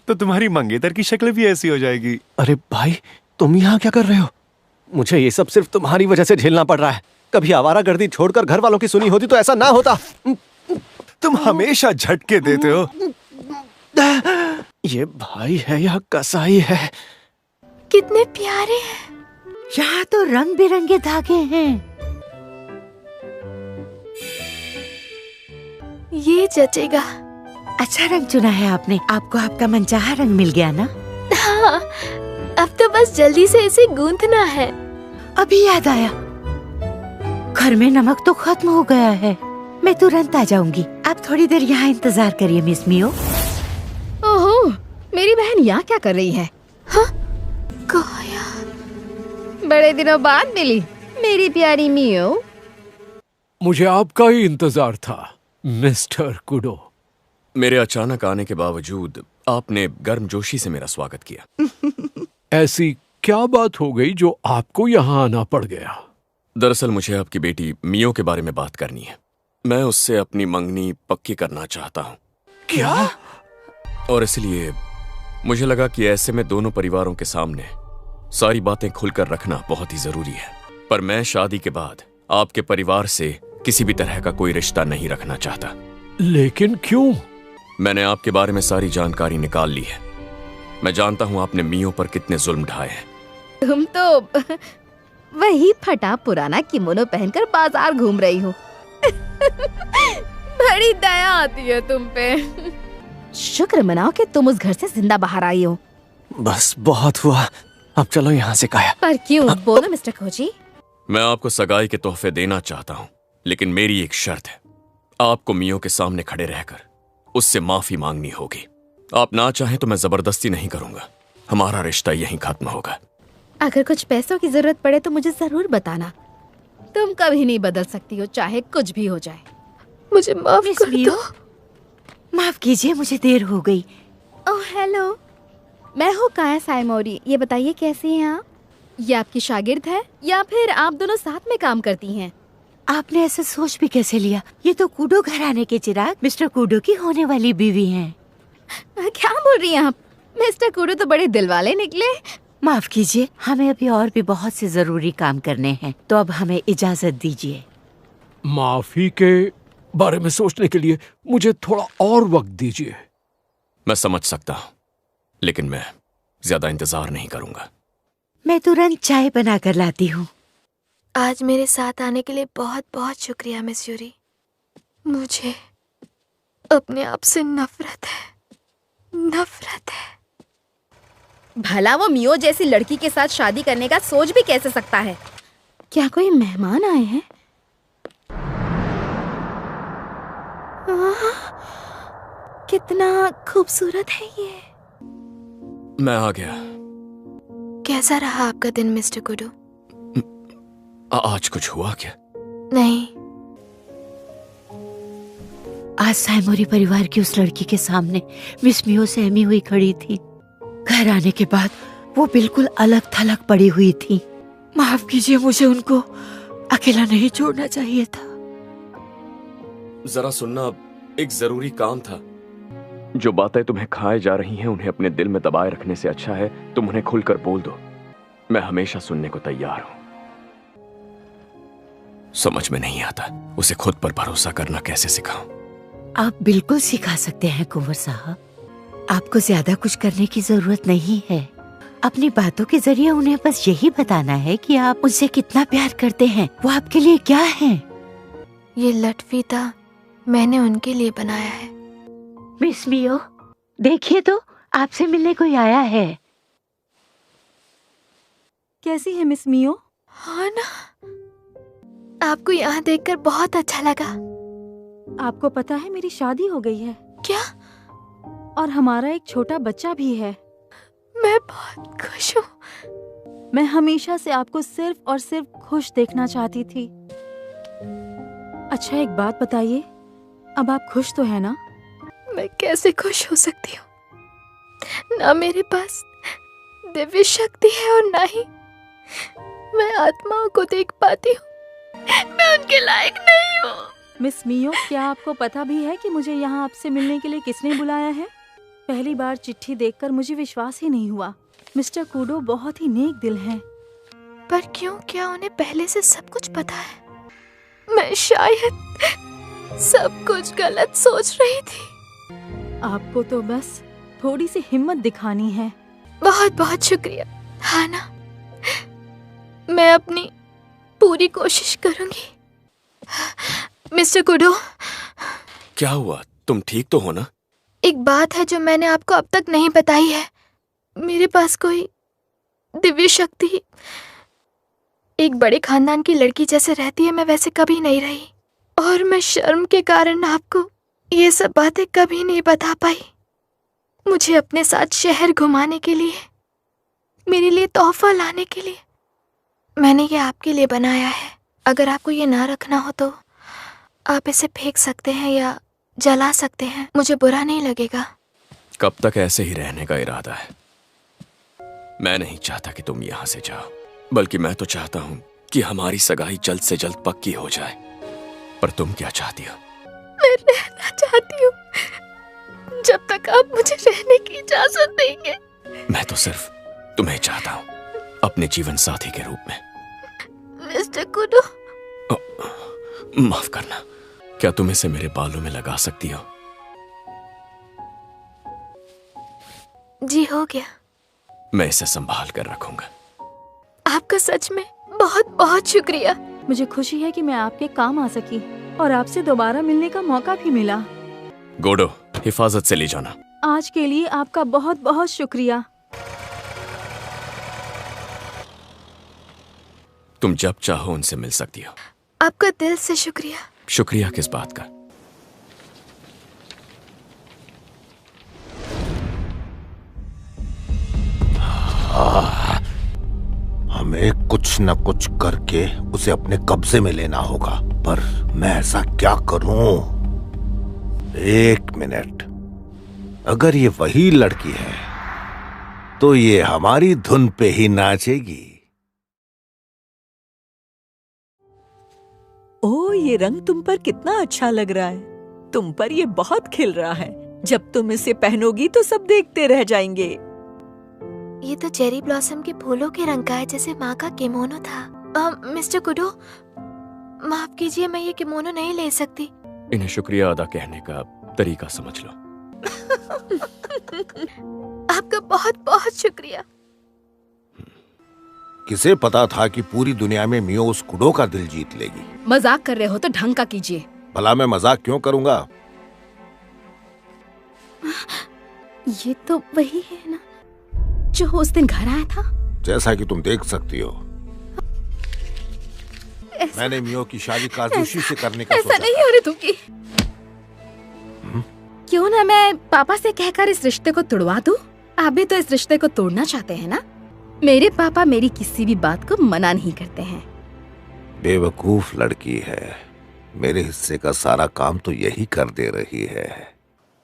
तो तुम्हारी मंगेतर की शक्ल भी ऐसी हो जाएगी। अरे भाई, तुम यहाँ क्या कर रहे हो? मुझे ये सब सिर्फ तुम्हारी वजह से झेलना पड़ रहा है। कभी आवारागर्दी छोड़कर घर वालों की सुनी होती तो ऐसा ना होता। तुम हमेशा झटके देते हो। ये भाई है या कसाई है? कितने प्यारे हैं। यहाँ तो रंग बिरंगे धागे हैं। ये जचेगा। अच्छा रंग चुना है आपने। आपको आपका मनचाहा रंग मिल गया ना? हाँ, अब तो बस जल्दी से इसे गूंथना है। अभी याद आया, घर में नमक तो खत्म हो गया है। मैं तुरंत आ जाऊंगी। आप थोड़ी देर यहाँ इंतजार करिए मिस मियो। ओहो, मेरी बहन यहाँ क्या कर रही है? हाँ? काया, बड़े दिनों बाद मिली मेरी प्यारी मियो। मुझे आपका ही इंतजार था मिस्टर कुडो। मेरे अचानक आने के बावजूद आपने गर्मजोशी से मेरा स्वागत किया। ऐसी क्या बात हो गई जो आपको यहाँ आना पड़ गया? दरअसल मुझे आपकी बेटी मियो के बारे में बात करनी है। मैं उससे अपनी मंगनी पक्की करना चाहता हूँ। क्या? और इसलिए मुझे लगा कि ऐसे में दोनों परिवारों के सामने सारी बातें खुलकर रखना बहुत ही जरूरी है। पर मैं शादी के बाद आपके परिवार से किसी भी तरह का कोई रिश्ता नहीं रखना चाहता। लेकिन क्यों? मैंने आपके बारे में सारी जानकारी निकाल ली है। मैं जानता हूं आपने मियो पर कितने जुल्म ढाए हैं। तुम तो वही फटा पुराना किमोनो पहनकर बाजार घूम रही हो। बड़ी दया आती है तुम पे। शुक्र मनाओ कि तुम उस घर से जिंदा बाहर आई हो। बस बहुत हुआ, अब चलो यहाँ से काया। पर क्यों? बोलो मिस्टर खोजी। मैं आपको सगाई के तोहफे देना चाहता हूँ, लेकिन मेरी एक शर्त है। आपको मियो के सामने खड़े रहकर उससे माफी मांगनी होगी। आप ना चाहें तो मैं जबरदस्ती नहीं करूंगा, हमारा रिश्ता यहीं खत्म होगा। अगर कुछ पैसों की जरूरत पड़े तो मुझे जरूर बताना। तुम कभी नहीं बदल सकती हो, चाहे कुछ भी हो जाए। मुझे माफ कर दो। माफ कीजिए, मुझे देर हो गई। ओह हेलो, मैं हूँ काया सायमोरी। ये बताइए कैसी हैं आप? ये आपकी शागिर्द है या फिर आप दोनों साथ में काम करती हैं? आपने ऐसा सोच भी कैसे लिया? ये तो कूडो घराने के चिराग मिस्टर कूडो की होने वाली बीवी हैं। क्या बोल रही हैं आप? मिस्टर कूडो तो बड़े दिल वाले निकले। माफ कीजिए, हमें अभी और भी बहुत से जरूरी काम करने हैं, तो अब हमें इजाजत दीजिए। माफी के बारे में सोचने के लिए मुझे थोड़ा और वक्त दीजिए। मैं समझ सकता हूँ, लेकिन मैं ज्यादा इंतजार नहीं करूंगा। मैं तुरंत चाय बना कर लाती हूँ। आज मेरे साथ आने के लिए बहुत बहुत शुक्रिया मिस यूरी। मुझे अपने आप से नफरत है। भला वो मियो जैसी लड़की के साथ शादी करने का सोच भी कैसे सकता है? क्या कोई मेहमान आए हैं? कितना खूबसूरत है ये। मैं आ गया। कैसा रहा आपका दिन मिस्टर कुडो? आज कुछ हुआ क्या? नहीं। आज सायमोरी परिवार की उस लड़की के सामने मिस मियो सहमी हुई खड़ी थी। घर आने के बाद वो बिल्कुल अलग थलग पड़ी हुई थी। माफ कीजिए, मुझे उनको अकेला नहीं छोड़ना चाहिए था। जरा सुनना, एक जरूरी काम था। जो बातें तुम्हें खाए जा रही हैं उन्हें अपने दिल में दबाए रखने से अच्छा है तुम उन्हें खुलकर बोल दो। मैं हमेशा सुनने को तैयार हूं। समझ में नहीं आता उसे खुद पर भरोसा करना कैसे सिखाऊं। आप बिल्कुल सिखा सकते हैं कुंवर साहब। आपको ज्यादा कुछ करने की जरूरत नहीं है। अपनी बातों के जरिए उन्हें बस यही बताना है कि आप उनसे कितना प्यार करते हैं, वो आपके लिए क्या है। ये लटफीता मैंने उनके लिए बनाया है। मिस मियो, देखिए तो आपसे मिलने कोई आया है। कैसी है मिस मियो? हाँ ना, आपको यहाँ देखकर बहुत अच्छा लगा। आपको पता है मेरी शादी हो गई है। क्या? और हमारा एक छोटा बच्चा भी है। मैं बहुत खुश हूँ। मैं हमेशा से आपको सिर्फ और सिर्फ खुश देखना चाहती थी। अच्छा एक बात बताइए, अब आप खुश तो है ना? मैं कैसे खुश हो सकती हूँ? ना मेरे पास दिव्य शक्ति है और ना ही मैं आत्माओं को देख पाती हूँ। मैं उनके लायक नहीं हूँ। मिस मियो, क्या आपको पता भी है कि मुझे यहाँ आपसे मिलने के लिए किसने बुलाया है? पहली बार चिट्ठी देखकर मुझे विश्वास ही नहीं हुआ। मिस्टर कूडो बहुत ही नेक दिल हैं। पर क्यों? क्या उन्हें पहले से सब कुछ पता है? मैं शायद सब कुछ गलत सोच रही थी। आपको तो बस थोड़ी सी हिम्मत दिखानी है। बहुत बहुत शुक्रिया। हाँ ना, मैं अपनी पूरी कोशिश करूंगी। मिस्टर कुडो, क्या हुआ? तुम ठीक तो हो ना? एक बात है जो मैंने आपको अब तक नहीं बताई है। मेरे पास कोई दिव्य शक्ति एक बड़े खानदान की लड़की जैसे रहती है, मैं वैसे कभी नहीं रही। और मैं शर्म के कारण आपको ये सब बातें कभी नहीं बता पाई। मुझे अपने साथ शहर घुमाने के लिए, मेरे लिए तोहफा लाने के लिए मैंने ये आपके लिए बनाया है। अगर आपको ये ना रखना हो तो आप इसे फेंक सकते हैं या जला सकते हैं, मुझे बुरा नहीं लगेगा। कब तक ऐसे ही रहने का इरादा है? मैं नहीं चाहता कि तुम यहाँ से जाओ, बल्कि मैं तो चाहता हूँ कि हमारी सगाई जल्द से जल्द पक्की हो जाए। पर तुम क्या चाहती हो? मैं रहना चाहती हूँ जब तक आप मुझे रहने की इजाजत देंगे। मैं तो सिर्फ तुम्हें चाहता हूँ अपने जीवन साथी के रूप में। मिस्टर कुडो, माफ करना, क्या तुम इसे मेरे बालों में लगा सकती हो? जी हो गया। मैं इसे संभाल कर रखूंगा। आपका सच में बहुत बहुत शुक्रिया। मुझे खुशी है कि मैं आपके काम आ सकी। और आपसे दोबारा मिलने का मौका भी मिला। गोडो, हिफाजत से ले जाना। आज के लिए आपका बहुत बहुत शुक्रिया। तुम जब चाहो उनसे मिल सकती हो। आपका दिल से शुक्रिया। शुक्रिया किस बात का? हमें कुछ न कुछ करके उसे अपने कब्जे में लेना होगा, पर मैं ऐसा क्या करूं? एक मिनट, अगर ये वही लड़की है तो ये हमारी धुन पे ही नाचेगी। ओह, ये रंग तुम पर कितना अच्छा लग रहा है। तुम पर ये बहुत खिल रहा है। जब तुम इसे पहनोगी तो सब देखते रह जाएंगे। ये तो चेरी ब्लॉसम के फूलों के रंग का है, जैसे माँ का किमोनो था। मिस्टर कुडो, माफ कीजिए, मैं ये किमोनो नहीं ले सकती। इन्हें शुक्रिया अदा कहने का तरीका समझ लो। आपका बहुत बहुत शुक्रिया। किसे पता था कि पूरी दुनिया में मियो उस कुडो का दिल जीत लेगी। मजाक कर रहे हो तो ढंग का कीजिए। भला मैं मजाक क्यों करूंगा? ये तो वही है ना जो उस दिन घर आया था। जैसा कि तुम देख सकती हो, मैंने मियो की शादी काजुशी से करने का सोचा। ऐसा नहीं हो रही तुमकी। क्यों ना मैं पापा से कहकर इस रिश्ते को तोड़वा दूं? आप भी तो इस रिश्ते को तोड़ना चाहते हैं ना? मेरे पापा मेरी किसी भी बात को मना नहीं करते हैं। बेवकूफ लड़की है। मेरे हिस्से का सारा काम तो यही कर दे रही है।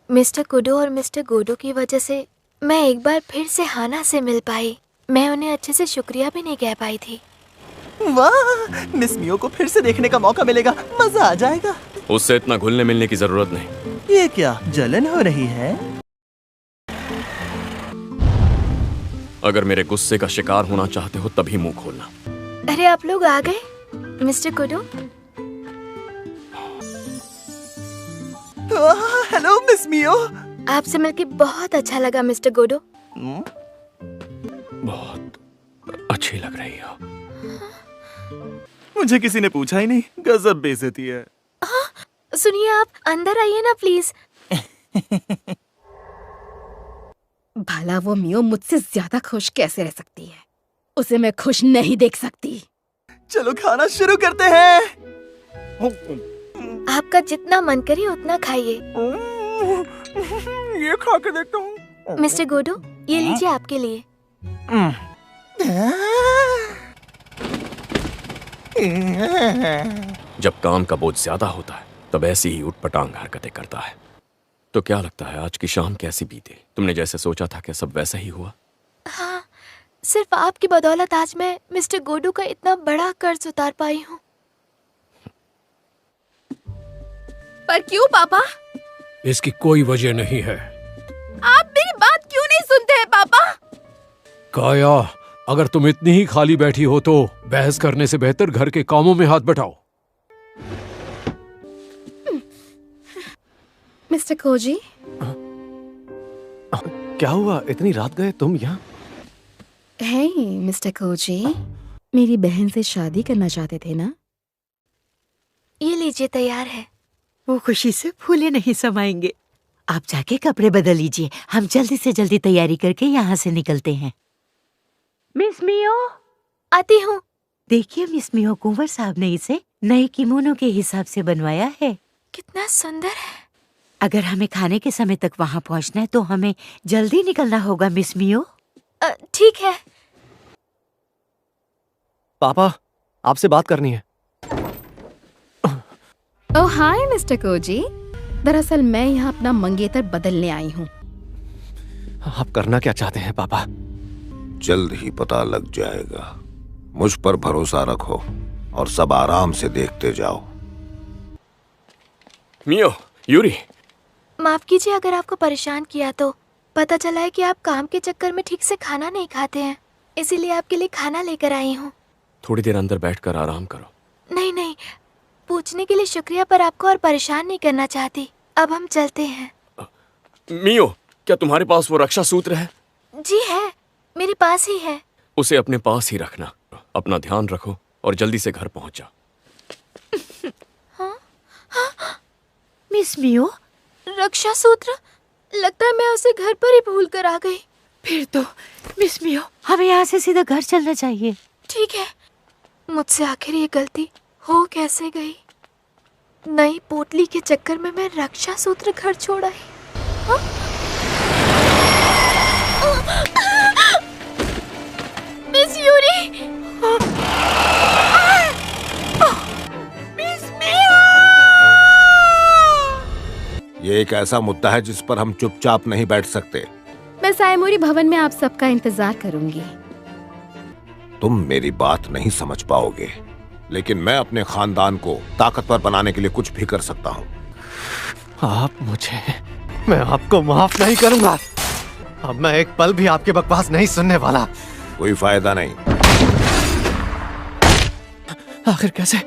मिस्टर कुडो और मिस्टर गोडो की वजह से मैं एक बार फिर से हाना से मिल पाई। मैं उन्हें अच्छे से शुक्रिया भी नहीं कह पाई थी। वाह, मिस मियो को फिर से देखने का मौका मिलेगा, मजा आ जाएगा। उससे इतना घुलने मिलने की जरूरत नहीं। ये क्या जलन हो रही है? अगर मेरे गुस्से का शिकार होना चाहते हो तभी मुंह खोलना। अरे आप लोग आ गए, mister Kudo. Hello miss Mio. आपसे मिलकर बहुत अच्छा लगा मिस्टर गोडो। बहुत अच्छी लग रही हो। मुझे किसी ने पूछा ही नहीं। गजब बेइज्जती है। सुनिए, आप अंदर आइए ना प्लीज। भला वो मियो मुझसे ज्यादा खुश कैसे रह सकती है? उसे मैं खुश नहीं देख सकती। चलो खाना शुरू करते हैं। आपका जितना मन करे उतना खाइए। ये खा के देखता हूँ। मिस्टर गोडो, ये लीजिए आपके लिए। जब काम का बोझ ज्यादा होता है तब ऐसी ही उटपटांग हरकतें करता है। तो क्या लगता है आज की शाम कैसी बीती? तुमने जैसे सोचा था क्या सब वैसा ही हुआ? हाँ, सिर्फ आपकी बदौलत आज मैं मिस्टर गोडो का इतना बड़ा कर्ज उतार पाई हूँ। पर क्यों पापा? इसकी कोई वजह नहीं है। आप मेरी बात क्यों नहीं सुनते हैं पापा? काया, अगर तुम इतनी ही खाली बैठी हो तो बहस करने से बेहतर घर के कामों में हाथ बटाओ। मिस्टर कोजी, क्या हुआ? इतनी रात गए तुम यहाँ? हे मिस्टर कोजी, मेरी बहन से शादी करना चाहते थे ना? ये लीजिए, तैयार है। वो खुशी से फूले नहीं समाएंगे। आप जाके कपड़े बदल लीजिए, हम जल्दी से जल्दी तैयारी करके यहाँ से निकलते हैं। मिस मियो, आती हूँ। देखिए मिस मियो, कुंवर साहब ने इसे नए किमोनो के हिसाब से बनवाया है। कितना सुंदर है। अगर हमें खाने के समय तक वहाँ पहुँचना है तो हमें जल्दी निकलना होगा मिस मियो। ठीक है। पापा, आपसे बात करनी है। ओह हाय मिस्टर कोजी, दरअसल मैं यहाँ अपना मंगेतर बदलने आई हूँ। आप करना क्या चाहते हैं पापा? जल्द ही पता लग जाएगा। मुझ पर भरोसा रखो और सब आराम से देखते जाओ। मियो, यूरी। माफ कीजिए अगर आपको परेशान किया तो। पता चला है कि आप काम के चक्कर में ठीक से खाना नहीं खाते हैं, इसीलिए आपके लिए खाना लेकर आई हूँ। थोड़ी देर अंदर बैठकर आराम करो। नहीं नहीं, पूछने के लिए शुक्रिया, पर आपको और परेशान नहीं करना चाहती। अब हम चलते हैं। मियो, क्या तुम्हारे पास वो रक्षा सूत्र है? जी है, मेरे पास ही है। उसे अपने पास ही रखना। अपना ध्यान रखो और जल्दी से घर पहुंच जाओ। हाँ? मिस मियो, रक्षा सूत्र, लगता है मैं उसे घर पर ही भूल कर आ गई। फिर तो मिस मियो हमें यहाँ से सीधा घर चलना चाहिए। ठीक है, मुझसे आखिर ये गलती हो कैसे गई? नई पोटली के चक्कर में मैं रक्षा सूत्र घर छोड़ आई। हाँ? Miss Yuri, miss Mio! ये एक ऐसा मुद्दा है जिस पर हम चुपचाप नहीं बैठ सकते। मैं सायमोरी भवन में आप सबका इंतजार करूंगी। तुम मेरी बात नहीं समझ पाओगे, लेकिन मैं अपने खानदान को ताकतवर बनाने के लिए कुछ भी कर सकता हूँ। आप मुझे, मैं आपको माफ नहीं करूंगा। अब मैं एक पल भी आपके बकवास नहीं सुनने वाला। कोई फायदा नहीं। आखिर कैसे?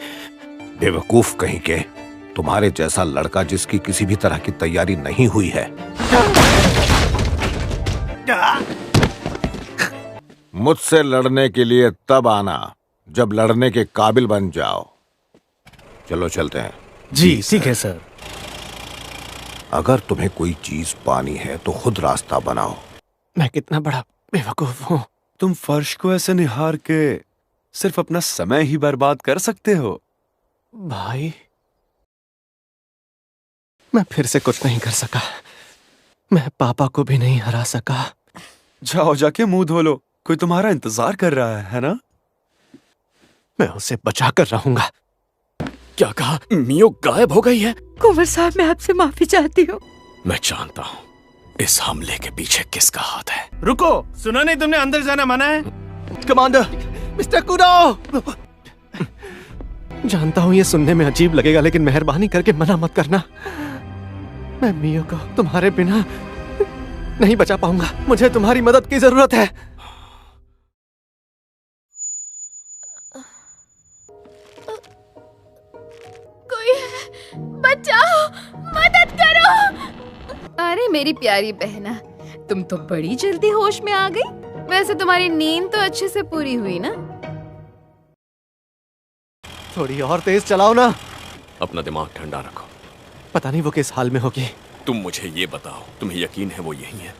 बेवकूफ कहीं के, तुम्हारे जैसा लड़का जिसकी किसी भी तरह की तैयारी नहीं हुई है। मुझसे लड़ने के लिए तब आना जब लड़ने के काबिल बन जाओ। चलो चलते हैं। जी ठीक है सर। अगर तुम्हें कोई चीज पानी है तो खुद रास्ता बनाओ। मैं कितना बड़ा बेवकूफ हूँ। तुम फर्श को ऐसे निहार के सिर्फ अपना समय ही बर्बाद कर सकते हो। भाई, मैं फिर से कुछ नहीं कर सका। मैं पापा को भी नहीं हरा सका। जाओ जाके मुंह धो लो, कोई तुम्हारा इंतजार कर रहा है ना? मैं उसे बचा कर रहूंगा। क्या कहा? मियो गायब हो गई है? कुंवर साहब, मैं आपसे माफी चाहती हूँ। मैं जानता हूँ इस हमले के पीछे किसका हाथ है। रुको, सुना नहीं तुमने अंदर जाना मना है? Commander, mister kudo! जानता हूँ ये सुनने में अजीब लगेगा, लेकिन मेहरबानी करके मना मत करना। मैं मियो को तुम्हारे बिना नहीं बचा पाऊंगा। मुझे तुम्हारी मदद की जरूरत है। कोई है, बचाओ, मदद करो। अरे मेरी प्यारी बहना, तुम तो बड़ी जल्दी होश में आ गई। वैसे तुम्हारी नींद तो अच्छे से पूरी हुई ना? थोड़ी और तेज चलाओ ना। अपना दिमाग ठंडा रखो। पता नहीं वो किस हाल में होगी। तुम मुझे ये बताओ, तुम्हें यकीन है वो यही है?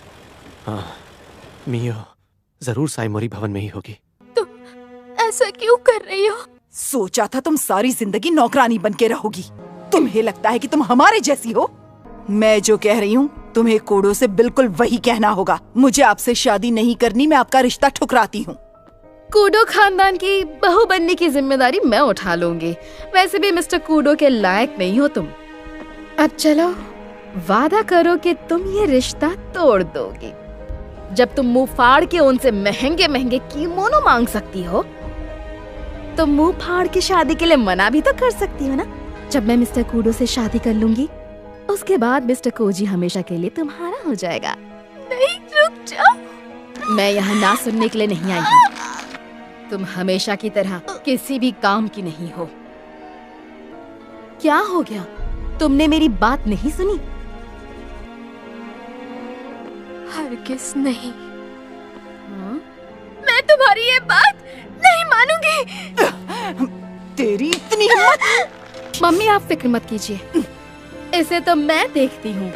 हाँ, मियो जरूर सायमोरी भवन में ही होगी। तुम ऐसा क्यों कर रही हो? सोचा था तुम सारी जिंदगी नौकरानी बन के रहोगी। तुम्हें लगता है कि तुम हमारे जैसी हो? मैं जो कह रही हूँ तुम्हें कोडो से बिल्कुल वही कहना होगा। मुझे आपसे शादी नहीं करनी, मैं आपका रिश्ता ठुकराती हूँ। कूडो खानदान की बहू बनने की जिम्मेदारी मैं उठा लूंगी। वैसे भी मिस्टर कूडो के लायक नहीं हो तुम। अब चलो, वादा करो कि तुम ये रिश्ता तोड़ दोगी। जब तुम मुंह फाड़ के उनसे महंगे महंगे कीमोनो मांग सकती हो, तो मुंह फाड़ के शादी के लिए मना भी तो कर सकती हो ना। जब मैं मिस्टर कूडो से शादी कर लूंगी, उसके बाद मिस्टर कोजी हमेशा के लिए तुम्हारा हो जाएगा। नहीं, रुक जाओ। मैं यहाँ ना सुनने के लिए नहीं आई हूँ। तुम हमेशा की तरह किसी भी काम की नहीं हो। क्या हो गया? तुमने मेरी बात नहीं सुनी? हरगिज़ नहीं। मैं तुम्हारी ये बात नहीं मानूंगी। तेरी इतनी हिम्मत! मम्मी, आप फिक्र मत कीजिए, इसे तो मैं देखती हूँ।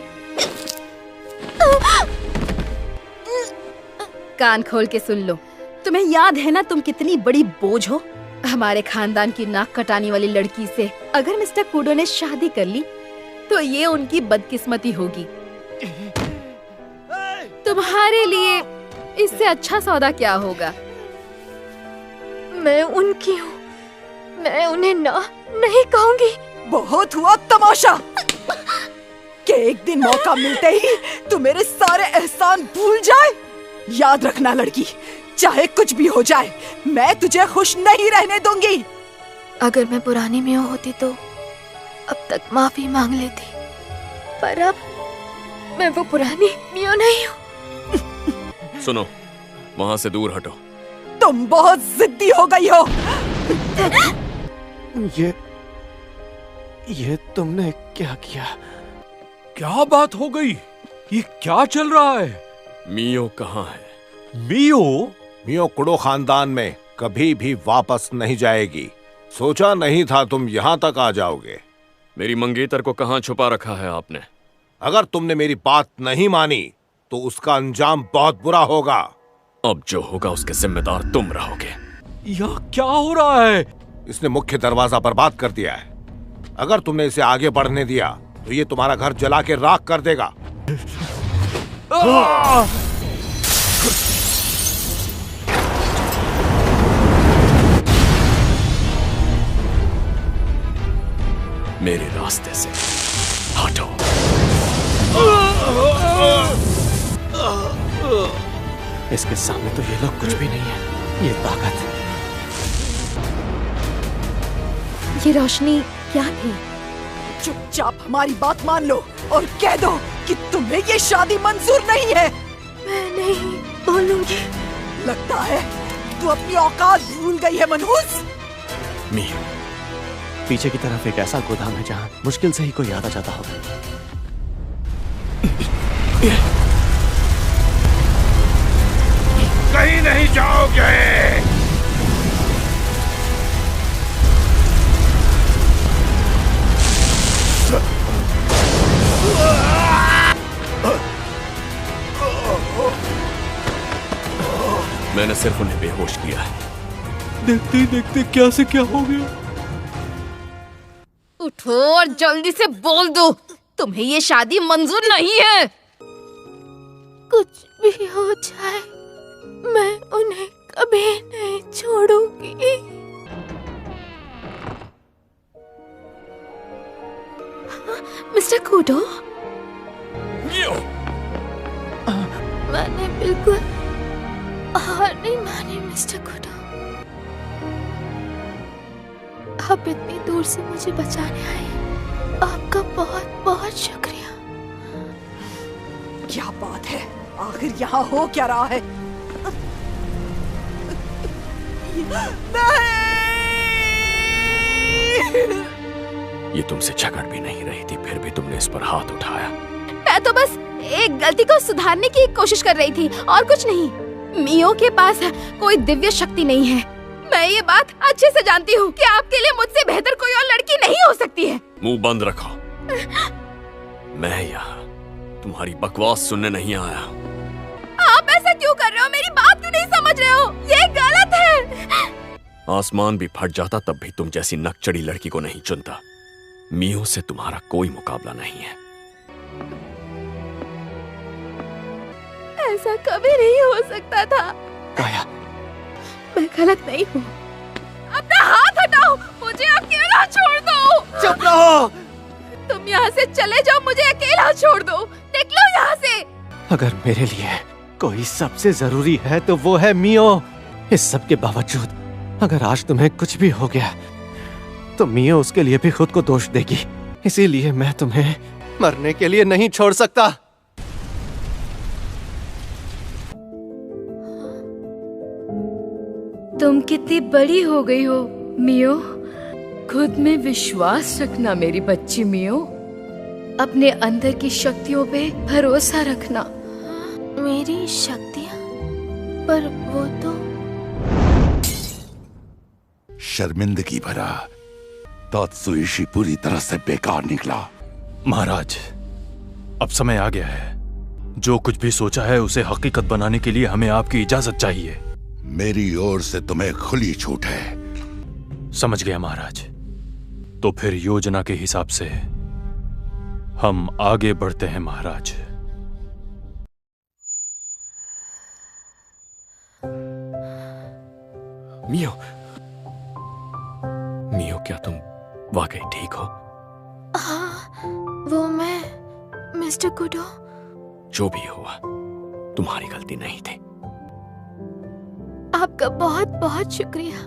कान खोल के सुन लो। तुम्हें याद है ना तुम कितनी बड़ी बोझ हो? हमारे खानदान की नाक कटाने वाली लड़की से अगर मिस्टर कूडो ने शादी कर ली तो ये उनकी बदकिस्मती होगी। तुम्हारे लिए इससे अच्छा सौदा क्या होगा? मैं उनकी हूँ, मैं उन्हें ना नहीं कहूंगी। बहुत हुआ तमाशा कि एक दिन मौका मिलते ही तू मेरे सारे एहसान भूल जाए। याद रखना लड़की, चाहे कुछ भी हो जाए, मैं तुझे खुश नहीं रहने दूंगी। अगर मैं पुरानी मियो होती तो अब तक माफी मांग लेती, पर अब मैं वो पुरानी मियो नहीं हूँ। सुनो, वहाँ से दूर हटो। तुम बहुत जिद्दी हो गई हो। ये तुमने क्या किया? क्या बात हो गई? ये क्या चल रहा है? मियो कहाँ है? मियो? मियो कुडो खानदान में कभी भी वापस नहीं जाएगी। सोचा नहीं था तुम यहाँ तक आ जाओगे। मेरी मंगेतर को कहाँ छुपा रखा है आपने? अगर तुमने मेरी बात नहीं मानी तो उसका अंजाम बहुत बुरा होगा। अब जो होगा उसके जिम्मेदार तुम रहोगे। यह क्या हो रहा है? इसने मुख्य दरवाजा बर्बाद कर दिया है। अगर तुमने इसे आगे बढ़ने दिया तो ये तुम्हारा घर जला के राख कर देगा। मेरे रास्ते से हटो। इसके सामने तो ये लोग कुछ भी नहीं है। ये ताकत, ये रोशनी क्या थी? चुपचाप हमारी बात मान लो और कह दो कि तुम्हें ये शादी मंजूर नहीं है। मैं नहीं बोलूंगी। लगता है तू अपनी औकात भूल गई है मनहूस। मियो, पीछे की तरफ एक ऐसा गोदाम है जहाँ मुश्किल से ही कोई आता जाता होगा। कहीं नहीं जाओगे। मैंने सिर्फ उन्हें बेहोश किया है। देखते ही देखते क्या से क्या हो गया। उठो और जल्दी से बोल दो, तुम्हें ये शादी मंजूर नहीं है। कुछ भी हो जाए मैं उन्हें कभी नहीं छोड़ूंगी। मिस्टर कूडो, मैंने बिल्कुल हार नहीं मानी। मिस्टर कूडो, आप इतनी दूर से मुझे बचाने आए, आपका बहुत बहुत शुक्रिया। क्या बात है, आखिर यहाँ हो क्या रहा है? ये तुमसे झगड़ भी नहीं रही थी, फिर भी तुमने इस पर हाथ उठाया। मैं तो बस एक गलती को सुधारने की कोशिश कर रही थी और कुछ नहीं। मियो के पास कोई दिव्य शक्ति नहीं है। मैं ये बात अच्छे से जानती हूँ कि आपके लिए मुझसे बेहतर कोई और लड़की नहीं हो सकती है। मुंह बंद रखो। मैं यहाँ तुम्हारी बकवास सुनने नहीं आया। आप ऐसा क्यों कर रहे हो? मेरी बात क्यों नहीं समझ रहे हो? ये गलत है। आसमान भी फट जाता तब भी तुम जैसी नकचड़ी लड़की को नहीं चुनता। मियो से तुम्हारा कोई मुकाबला नहीं है। ऐसा कभी नहीं हो सकता था। काया, मैं गलत नहीं हूँ। अपना हाथ हटाओ, मुझे अकेला छोड़ दो। चुप रहो। तुम यहाँ से चले जाओ, मुझे अकेला छोड़ दो। निकलो यहाँ से। अगर मेरे लिए कोई सबसे जरूरी है तो वो है मियो। इस सब के बावजूद अगर आज तुम्हें कुछ भी हो गया तो मियो उसके लिए भी खुद को दोष देगी। इसीलिए मैं तुम्हें मरने के लिए नहीं छोड़ सकता। तुम कितनी बड़ी हो गई हो मियो। खुद में विश्वास रखना मेरी बच्ची मियो। अपने अंदर की शक्तियों पे भरोसा रखना। मेरी शक्तियाँ? पर वो तो शर्मिंदगी भरा तात्सुइशी पूरी तरह से बेकार निकला। महाराज, अब समय आ गया है। जो कुछ भी सोचा है उसे हकीकत बनाने के लिए हमें आपकी इजाजत चाहिए। मेरी ओर से तुम्हें खुली छूट है। समझ गया महाराज। तो फिर योजना के हिसाब से हम आगे बढ़ते हैं महाराज। मियो, मियो, क्या तुम वाकई ठीक हो? हाँ, वो मैं मिस्टर कुडो। जो भी हुआ तुम्हारी गलती नहीं थी। आपका बहुत बहुत शुक्रिया।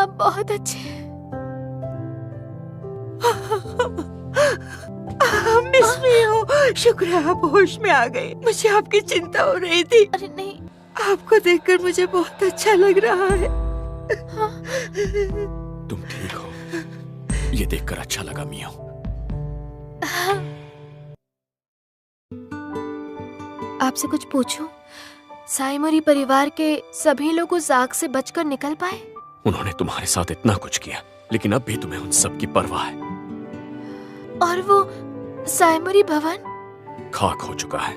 आप बहुत अच्छे हैं। मिस मियो, शुक्र है आप होश में आ गए। मुझे आपकी चिंता हो रही थी। अरे नहीं, आपको देखकर मुझे बहुत अच्छा लग रहा है। हाँ। तुम ठीक हो, ये देखकर अच्छा लगा मियो। हाँ। आपसे कुछ पूछूं? साइमोरी परिवार के सभी लोग उस आग से बचकर निकल पाए? उन्होंने तुम्हारे साथ इतना कुछ किया, लेकिन अब भी तुम्हें उन सब की परवाह है। और वो साइमोरी भवन? खाक हो चुका है।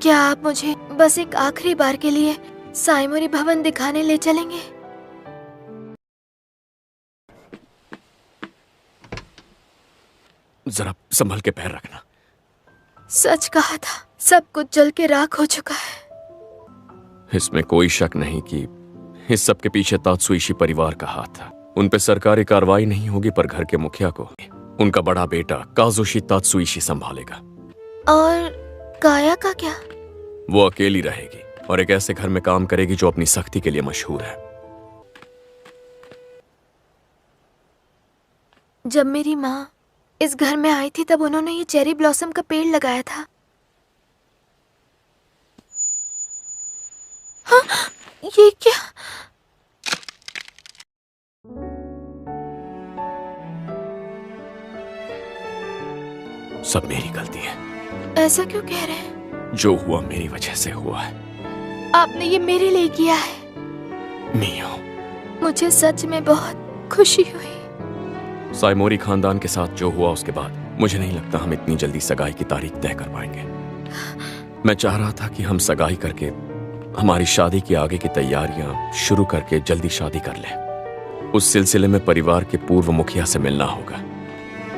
क्या आप मुझे बस एक आखिरी बार के लिए साइमोरी भवन दिखाने ले चलेंगे? जरा संभल के पैर रखना। सच कहा था, सब कुछ जल के राख हो चुका है। इसमें कोई शक नहीं कि इस सब के पीछे तात्सुईशी परिवार का हाथ था। उन पे सरकारी कार्रवाई नहीं होगी, पर घर के मुखिया को उनका बड़ा बेटा काजुशी तात्सुईशी संभालेगा। और काया का क्या? वो अकेली रहेगी और एक ऐसे घर में काम करेगी जो अपनी सख्ती के लिए मशहूर है। जब मेरी माँ इस घर में आई थी तब उन्होंने ये चेरी ब्लॉसम का पेड़ लगाया था। हाँ, ये क्या? सब मेरी गलती है। ऐसा क्यों कह रहे हैं? जो हुआ मेरी वजह से हुआ है। आपने ये मेरे लिए किया है। मियो, मुझे सच में बहुत खुशी हुई। साइमोरी खानदान के साथ जो हुआ उसके बाद मुझे नहीं लगता हम इतनी जल्दी सगाई की तारीख तय कर पाएंगे। मैं चाह रहा था कि हम सगाई करके हमारी शादी की आगे की तैयारियां शुरू करके जल्दी शादी कर लें। उस सिलसिले में परिवार के पूर्व मुखिया से मिलना होगा।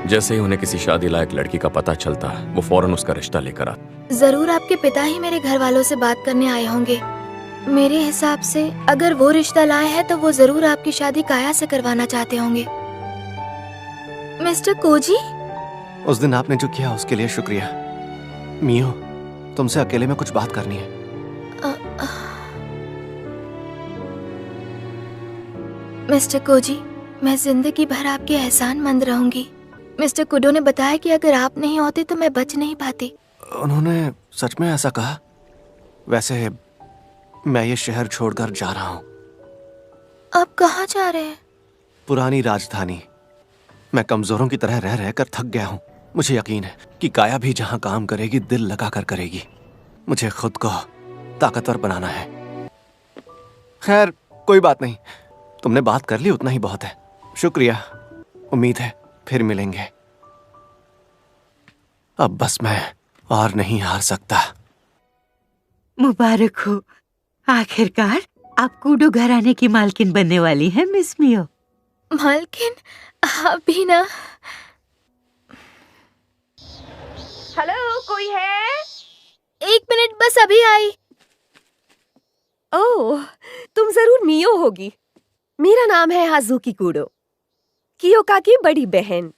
जैसे ही उन्हें किसी शादी लायक लड़की का पता चलता वो फौरन उसका रिश्ता लेकर आते। जरूर आपके पिता ही मेरे घर वालों से बात करने आए होंगे। मेरे हिसाब से अगर वो रिश्ता लाए हैं तो वो जरूर आपकी शादी काया से करवाना चाहते होंगे। मिस्टर कोजी, उस दिन आपने जो किया उसके लिए शुक्रिया। मियो, तुमसे अकेले में कुछ बात करनी है। मिस्टर कोजी, मैं जिंदगी भर आपके एहसानमंद रहूंगी। मिस्टर कुडो ने बताया कि अगर आप नहीं होते तो मैं बच नहीं पाती। उन्होंने सच में ऐसा कहा? वैसे मैं ये शहर छोड़कर जा रहा हूँ। आप कहाँ जा रहे हैं? पुरानी राजधानी। मैं कमजोरों की तरह रह रहकर थक गया हूँ। मुझे यकीन है कि काया भी जहाँ काम करेगी दिल लगाकर करेगी। मुझे खुद को ताकतवर बनाना है। खैर कोई बात नहीं, तुमने बात कर ली उतना ही बहुत है। शुक्रिया। उम्मीद है फिर मिलेंगे। अब बस मैं और नहीं हार सकता। मुबारक हो, आखिरकार आप कूडो घराने की मालकिन बनने वाली हैं मिस मियो। मालकिन? आप भी ना। हेलो, कोई है? 1 मिनट, बस अभी आई। ओह, तुम जरूर मियो होगी। मेरा नाम है हाजुकी कूडो, कियोका की बड़ी बहन।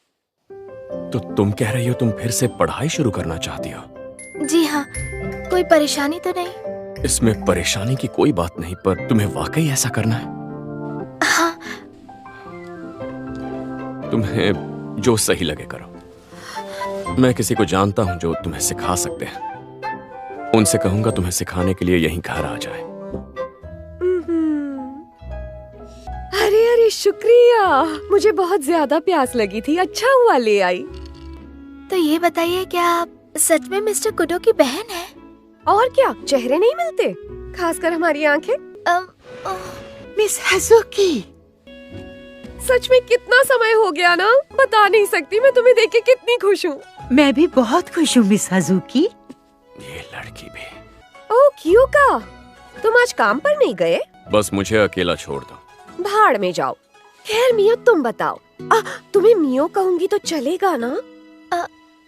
तो तुम कह रही हो तुम फिर से पढ़ाई शुरू करना चाहती हो? जी हाँ, कोई परेशानी तो नहीं? इसमें परेशानी की कोई बात नहीं, पर तुम्हें वाकई ऐसा करना है? हाँ। तुम्हें जो सही लगे करो। मैं किसी को जानता हूँ जो तुम्हें सिखा सकते हैं। उनसे कहूंगा तुम्हें सिखाने के लिए यहीं घर आ जाए। अरे अरे, शुक्रिया। मुझे बहुत ज्यादा प्यास लगी थी, अच्छा हुआ ले आई। तो ये बताइए, क्या आप सच में मिस्टर कुडो की बहन है? और क्या, चेहरे नहीं मिलते, खासकर हमारी आंखें। मिस हाजुकी, सच में कितना समय हो गया ना, बता नहीं सकती मैं तुम्हें देख के कितनी खुश हूँ। मैं भी बहुत खुश हूँ मिस हाजुकी। ये लड़की भी। ओह कियोका, तुम आज काम पर नहीं गए? बस मुझे अकेला छोड़ दो। भाड़ में जाओ। खैर मियो, तुम बताओ, तुम्हें मियो कहूंगी तो चलेगा ना?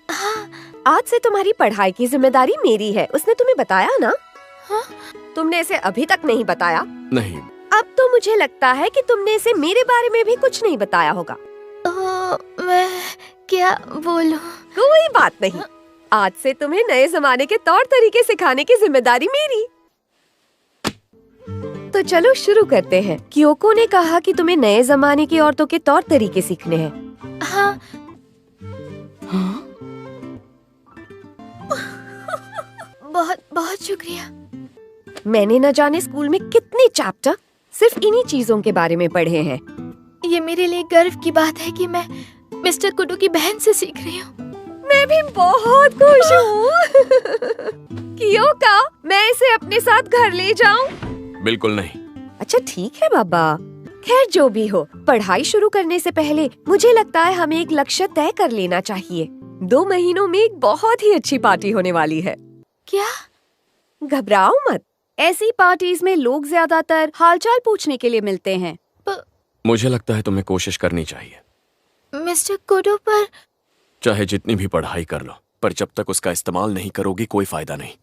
हाँ। आज से तुम्हारी पढ़ाई की जिम्मेदारी मेरी है। उसने तुम्हें बताया ना? हाँ? तुमने इसे अभी तक नहीं बताया? नहीं। अब तो मुझे लगता है कि तुमने इसे मेरे बारे में भी कुछ नहीं बताया होगा। मैं क्या बोलूं? कोई बात नहीं, आज से तुम्हें नए जमाने के तौर तरीके सिखाने की जिम्मेदारी मेरी। तो चलो शुरू करते हैं। कियोको ने कहा कि तुम्हें नए जमाने की औरतों के तौर तरीके सीखने हैं। हाँ। बहुत बहुत शुक्रिया। मैंने न जाने स्कूल में कितने चैप्टर सिर्फ इन्हीं चीजों के बारे में पढ़े हैं। ये मेरे लिए गर्व की बात है कि मैं मिस्टर कुडो की बहन से सीख रही हूँ। मैं भी बहुत खुश हूँ। कियोका, मैं इसे अपने साथ घर ले जाऊं? बिल्कुल नहीं। अच्छा ठीक है बाबा, खैर जो भी हो, पढ़ाई शुरू करने से पहले मुझे लगता है हमें एक लक्ष्य तय कर लेना चाहिए। 2 महीनों में एक बहुत ही अच्छी पार्टी होने वाली है। क्या? घबराओ मत, ऐसी पार्टीज में लोग ज्यादातर हालचाल पूछने के लिए मिलते हैं। मुझे लगता है तुम्हें कोशिश करनी चाहिए। मिस्टर कुडो, पर चाहे जितनी भी पढ़ाई कर लो, पर जब तक उसका इस्तेमाल नहीं करोगी कोई फायदा नहीं।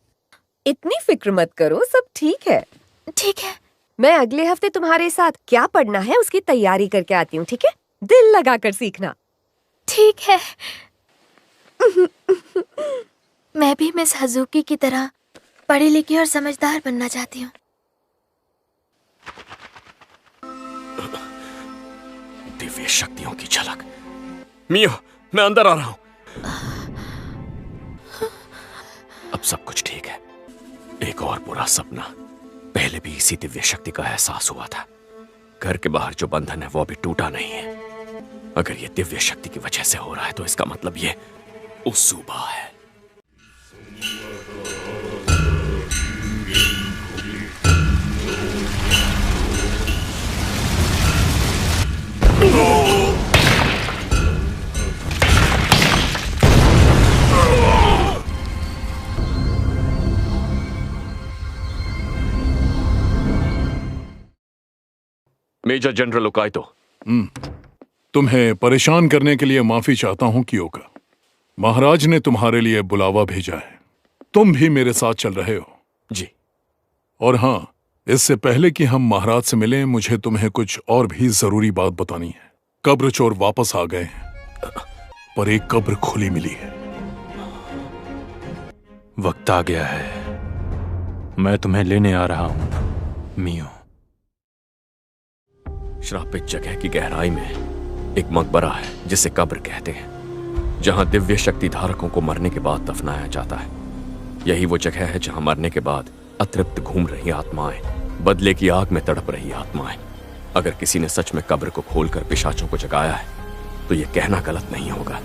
इतनी फिक्र मत करो, सब ठीक है। ठीक है। मैं अगले हफ्ते तुम्हारे साथ क्या पढ़ना है उसकी तैयारी करके आती हूँ, ठीक है? दिल लगाकर सीखना। ठीक है। मैं भी मिस हज़ुकी की तरह पढ़ी लिखी और समझदार बनना चाहती हूँ। दिव्य शक्तियों की झलक। मियो, मैं अंदर आ रहा हूं। अब सब कुछ ठीक है। एक और बुरा सपना, पहले भी इसी दिव्य शक्ति का एहसास हुआ था। घर के बाहर जो बंधन है वो अभी टूटा नहीं है। अगर ये दिव्य शक्ति की वजह से हो रहा है तो इसका मतलब ये उसूबा है। Major general Okaito. तुम्हें परेशान करने के लिए माफी चाहता हूं कियोका। महाराज ने तुम्हारे लिए बुलावा भेजा है। तुम भी मेरे साथ चल रहे हो। जी। और हाँ, इससे पहले कि हम महाराज से मिलें, मुझे तुम्हें कुछ और भी जरूरी बात बतानी है। कब्र चोर वापस आ गए हैं, पर एक कब्र खुली मिली है। वक्त आ गया है, मैं तुम्हें लेने आ रहा हूं मियो। श्रापित जगह की गहराई में एक मकबरा है जिसे कब्र कहते हैं, जहां दिव्य शक्ति धारकों को मरने के बाद दफनाया जाता है। यही वो जगह है जहां मरने के बाद अतृप्त घूम रही आत्माएं, बदले की आग में तड़प रही आत्माएं। अगर किसी ने सच में कब्र को खोलकर पिशाचों को जगाया है तो यह कहना गलत नहीं होगा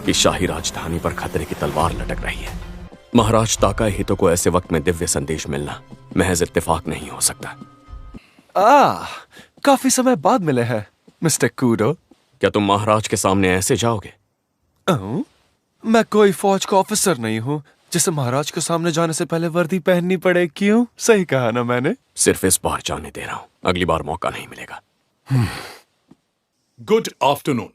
कि शाही राजधानी पर खतरे की तलवार लटक रही है। महाराज ताकाई हितो को ऐसे वक्त में दिव्य संदेश मिलना महज इत्तेफाक नहीं हो सकता। काफी समय बाद मिले हैं मिस्टर कूडो। क्या तुम महाराज के सामने ऐसे जाओगे? मैं कोई फौज का ऑफिसर नहीं हूँ जिसे महाराज के सामने जाने से पहले वर्दी पहननी पड़े। क्यों? सही कहा ना मैंने? सिर्फ इस बार जाने दे रहा हूँ, अगली बार मौका नहीं मिलेगा। Good afternoon.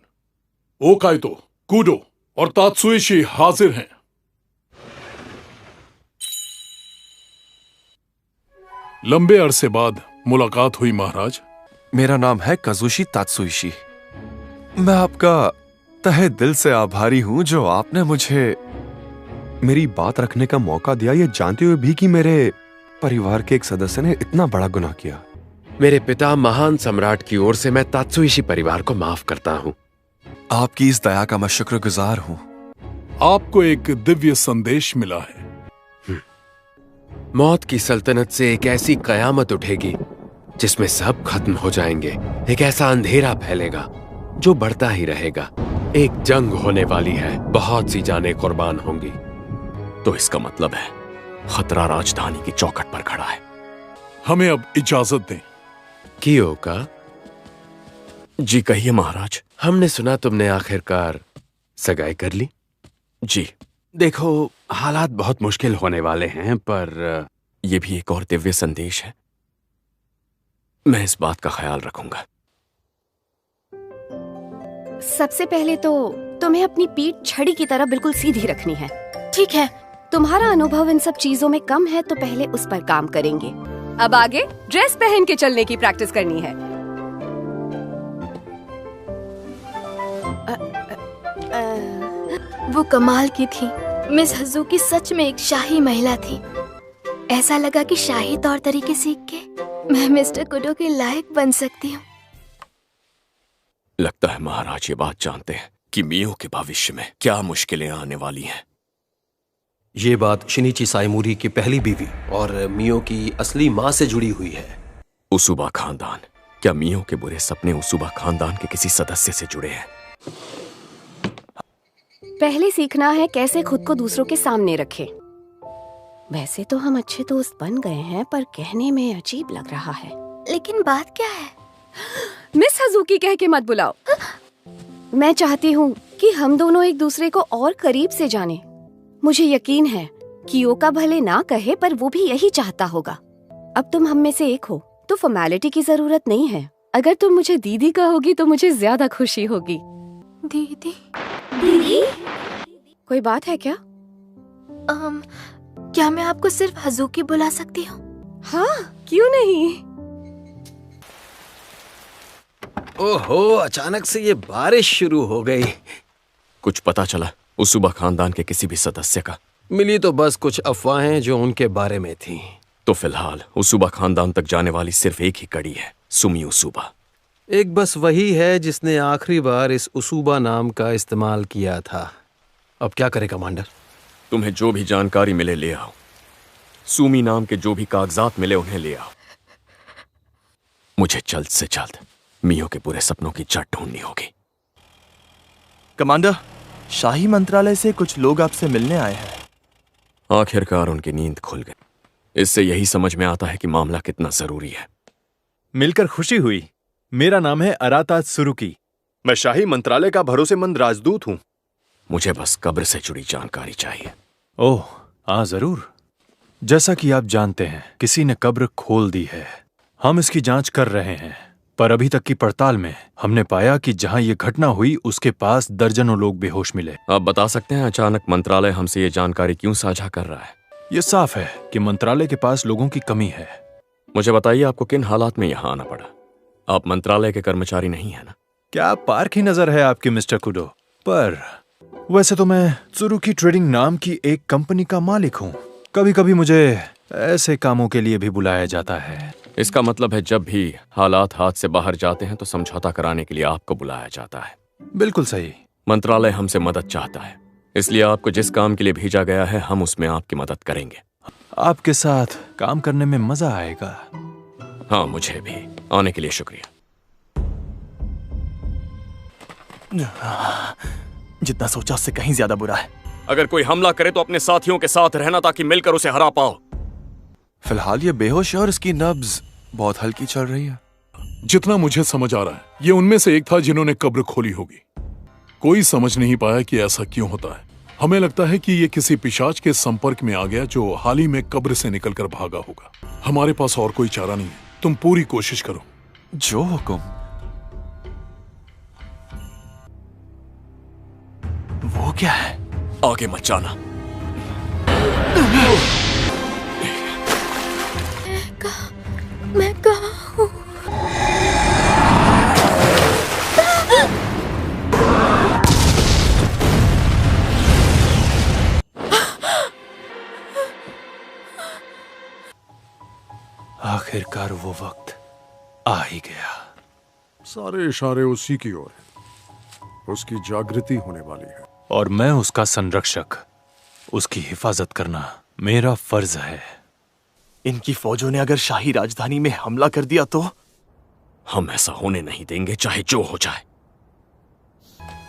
ओकाइतो, कूडो और तात्सुइशी हाजिर हैं। लंबे अरसे बाद मुलाकात हुई महाराज। मेरा नाम है काजुशी तात्सुइशी। मैं आपका तहे दिल से आभारी हूं जो आपने मुझे मेरी बात रखने का मौका दिया, ये जानते हुए भी कि मेरे परिवार के एक सदस्य ने इतना बड़ा गुनाह किया। मेरे पिता महान सम्राट की ओर से मैं तात्सुइशी परिवार को माफ करता हूँ। आपकी इस दया का मैं शुक्रगुजार हूँ। आपको एक दिव्य संदेश मिला है। मौत की सल्तनत से एक ऐसी कयामत उठेगी जिसमें सब खत्म हो जाएंगे। एक ऐसा अंधेरा फैलेगा जो बढ़ता ही रहेगा। एक जंग होने वाली है, बहुत सी जानें कुर्बान होंगी। तो इसका मतलब है खतरा राजधानी की चौखट पर खड़ा है। हमें अब इजाजत दें। कियोका? जी कहिए महाराज। हमने सुना तुमने आखिरकार सगाई कर ली। जी। देखो, हालात बहुत मुश्किल होने वाले हैं, पर यह भी एक और दिव्य संदेश है। मैं इस बात का ख्याल रखूंगा। सबसे पहले तो तुम्हें अपनी पीठ छड़ी की तरह बिल्कुल सीधी रखनी है। ठीक है। तुम्हारा अनुभव इन सब चीजों में कम है तो पहले उस पर काम करेंगे। अब आगे ड्रेस पहन के चलने की प्रैक्टिस करनी है। वो कमाल की थी। मिस हज़ुकी सच में एक शाही महिला थी। ऐसा लगा कि शाही तौर तरीके सीख के मैं मिस्टर कुडो के लायक बन सकती हूँ। लगता है महाराज ये बात जानते हैं कि मियो के भविष्य में क्या मुश्किलें आने वाली हैं। ये बात शिनिची साइमोरी की पहली बीवी और मियो की असली माँ से जुड़ी हुई है। उसूबा खानदान। क्या मियो के बुरे सपने उसूबा खानदान के किसी सदस्य से जुड़े हैं? पहले सीखना है कैसे खुद को दूसरों के सामने रखें। वैसे तो हम अच्छे दोस्त बन गए हैं, पर कहने में अजीब लग रहा है। लेकिन बात क्या है? मिस हज़ुकी कह के मत बुलाओ। मैं चाहती हूँ कि हम दोनों एक दूसरे को और करीब से जाने। मुझे यकीन है कियोका भले ना कहे पर वो भी यही चाहता होगा। अब तुम हम में से एक हो तो फॉर्मेलिटी की जरूरत नहीं है। अगर तुम मुझे दीदी कहोगी तो मुझे ज्यादा खुशी होगी। दीदी? दीदी? कोई बात है क्या? क्या मैं आपको सिर्फ हज़ुकी बुला सकती हूँ? हाँ, क्यों नहीं। ओहो, अचानक से ये बारिश शुरू हो गई। कुछ पता चला उसूबा खानदान के किसी भी सदस्य का? मिली तो बस कुछ अफवाहें जो उनके बारे में थी। तो फिलहाल उसूबा खानदान तक जाने वाली सिर्फ एक ही कड़ी है, सुमी उसूबा। एक बस वही है जिसने आखिरी बार इस उसूबा नाम का इस्तेमाल किया था। अब क्या करे कमांडर? तुम्हें जो भी जानकारी मिले ले आओ। सुमी नाम के जो भी कागजात मिले उन्हें ले आओ। मुझे जल्द से जल्द मियो के पूरे सपनों की जड़ ढूंढनी होगी। कमांडर, शाही मंत्रालय से कुछ लोग आपसे मिलने आए हैं। आखिरकार उनकी नींद खुल गई। इससे यही समझ में आता है कि मामला कितना जरूरी है। मिलकर खुशी हुई। मेरा नाम है अराता सुरुकी। मैं शाही मंत्रालय का भरोसेमंद राजदूत हूं। मुझे बस कब्र से जुड़ी जानकारी चाहिए। ओह हाँ, जरूर। जैसा कि आप जानते हैं, किसी ने कब्र खोल दी है। हम इसकी जांच कर रहे हैं, पर अभी तक की पड़ताल में हमने पाया कि जहां ये घटना हुई उसके पास दर्जनों लोग बेहोश मिले। आप बता सकते हैं अचानक मंत्रालय हमसे ये जानकारी क्यों साझा कर रहा है? ये साफ है कि मंत्रालय के पास लोगों की कमी है। मुझे बताइए, आपको किन हालात में यहाँ आना पड़ा? आप मंत्रालय के कर्मचारी नहीं है ना? क्या पार्क ही नजर है आपकी मिस्टर कुडो? पर वैसे तो मैं सुरुकी ट्रेडिंग नाम की एक कंपनी का मालिक हूँ। कभी कभी मुझे ऐसे कामों के लिए भी बुलाया जाता है। इसका मतलब है जब भी हालात हाथ से बाहर जाते हैं तो समझौता कराने के लिए आपको बुलाया जाता है। बिल्कुल सही। मंत्रालय हमसे मदद चाहता है, इसलिए आपको जिस काम के लिए भेजा गया है हम उसमें आपकी मदद करेंगे। आपके साथ काम करने में मजा आएगा। हाँ, मुझे भी। आने के लिए शुक्रिया। जितना सोचा उससे कहीं ज्यादा बुरा है। अगर कोई हमला करे तो अपने साथियों के साथ रहना ताकि मिलकर उसे हरा पाओ। फिलहाल ये बेहोश है और इसकी नब्ज बहुत हल्की चल रही है। जितना मुझे समझ आ रहा है, ये उनमें से एक था जिन्होंने कब्र खोली होगी। कोई समझ नहीं पाया कि ऐसा क्यों होता है। हमें लगता है कि ये किसी पिशाच के संपर्क में आ गया जो हाल ही में कब्र से निकलकर भागा होगा। हमारे पास और कोई चारा नहीं है। तुम पूरी कोशिश करो। जो हुकुम। वो क्या है? आगे मत जाना। मैं कहाँ हूँ? आखिरकार वो वक्त आ ही गया। सारे इशारे उसी की ओर हैं। उसकी जागृति होने वाली है और मैं उसका संरक्षक। उसकी हिफाजत करना मेरा फर्ज है। इनकी फौजों ने अगर शाही राजधानी में हमला कर दिया तो? हम ऐसा होने नहीं देंगे, चाहे जो हो जाए।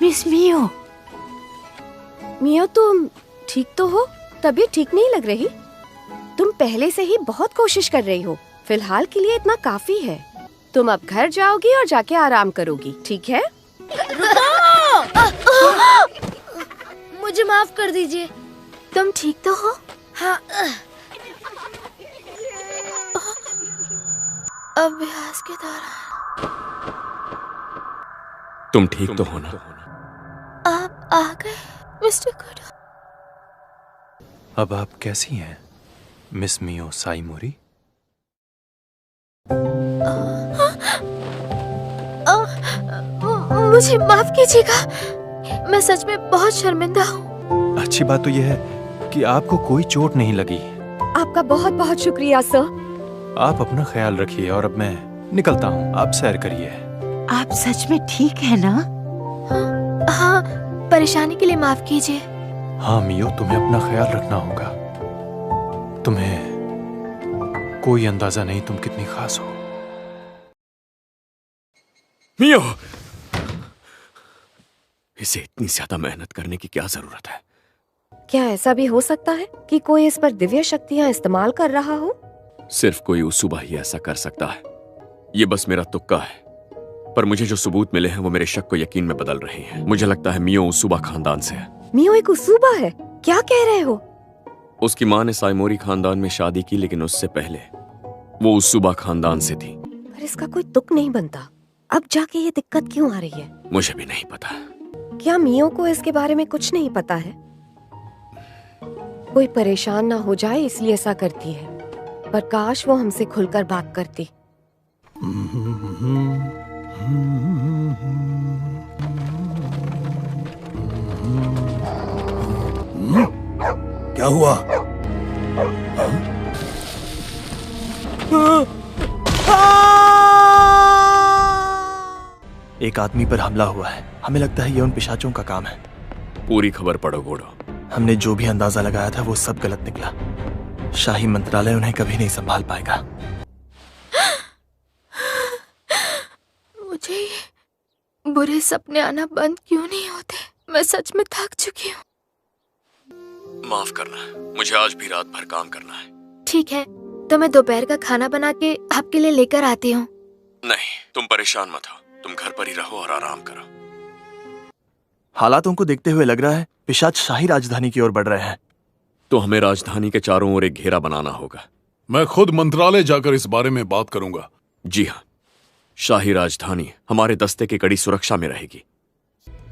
मिस मियो। मियो, तुम ठीक तो हो? तबीयत ठीक नहीं लग रही। तुम पहले से ही बहुत कोशिश कर रही हो। फिलहाल के लिए इतना काफी है। तुम अब घर जाओगी और जाके आराम करोगी, ठीक है? मुझे माफ कर दीजिए। तुम ठीक तो हो? हाँ। अभ्यास के दौरान तुम ठीक तो हो ना? आप आ गए मिस्टर कुडो। अब आप कैसी हैं मिस मियो साइमोरी? मुझे माफ कीजिएगा, मैं सच में बहुत शर्मिंदा हूँ। अच्छी बात तो यह है कि आपको कोई चोट नहीं लगी। आपका बहुत बहुत शुक्रिया सर। आप अपना ख्याल रखिए और अब मैं निकलता हूँ। आप सैर करिए। आप सच में ठीक है ना? हाँ, परेशानी के लिए माफ कीजिए। हाँ मियो, तुम्हें अपना ख्याल रखना होगा। तुम्हें कोई अंदाजा नहीं तुम कितनी खास हो। मियो, इसे इतनी ज्यादा मेहनत करने की क्या जरूरत है? क्या ऐसा भी हो सकता है कि कोई इस पर दिव्य शक्तियाँ इस्तेमाल कर रहा हो? सिर्फ कोई उसूबा ही ऐसा कर सकता है। ये बस मेरा तुक्का है, पर मुझे जो सबूत मिले हैं वो मेरे शक को यकीन में बदल रहे हैं। मुझे लगता है मियो उसूबा खानदान से है। मियो एक उसूबा है? क्या कह रहे हो? उसकी माँ ने साइमोरी खानदान में शादी की, लेकिन उससे पहले वो उसूबा खानदान से थी। पर इसका कोई तुक नहीं बनता। अब जाके ये दिक्कत क्यों आ रही है? मुझे भी नहीं पता। क्या मियो को इसके बारे में कुछ नहीं पता है? कोई परेशान ना हो जाए इसलिए ऐसा करती है, पर काश वो हमसे खुलकर बात करती। क्या हुआ? एक आदमी पर हमला हुआ है। हमें लगता है ये उन पिशाचों का काम है। पूरी खबर पढ़ो गोडो। हमने जो भी अंदाजा लगाया था वो सब गलत निकला। शाही मंत्रालय उन्हें कभी नहीं संभाल पाएगा। मुझे ये बुरे सपने आना बंद क्यों नहीं होते? मैं सच में थक चुकी हूँ। माफ करना, मुझे आज भी रात भर काम करना है। ठीक है, तो मैं दोपहर का खाना बना के आपके लिए लेकर आती हूँ। नहीं, तुम परेशान मत हो। तुम घर पर ही रहो और आराम करो। हालातों को देखते हुए लग रहा है पिशाच शाही राजधानी की ओर बढ़ रहे हैं। तो हमें राजधानी के चारों ओर एक घेरा बनाना होगा। मैं खुद मंत्रालय जाकर इस बारे में बात करूंगा। जी हाँ, शाही राजधानी हमारे दस्ते की कड़ी सुरक्षा में रहेगी।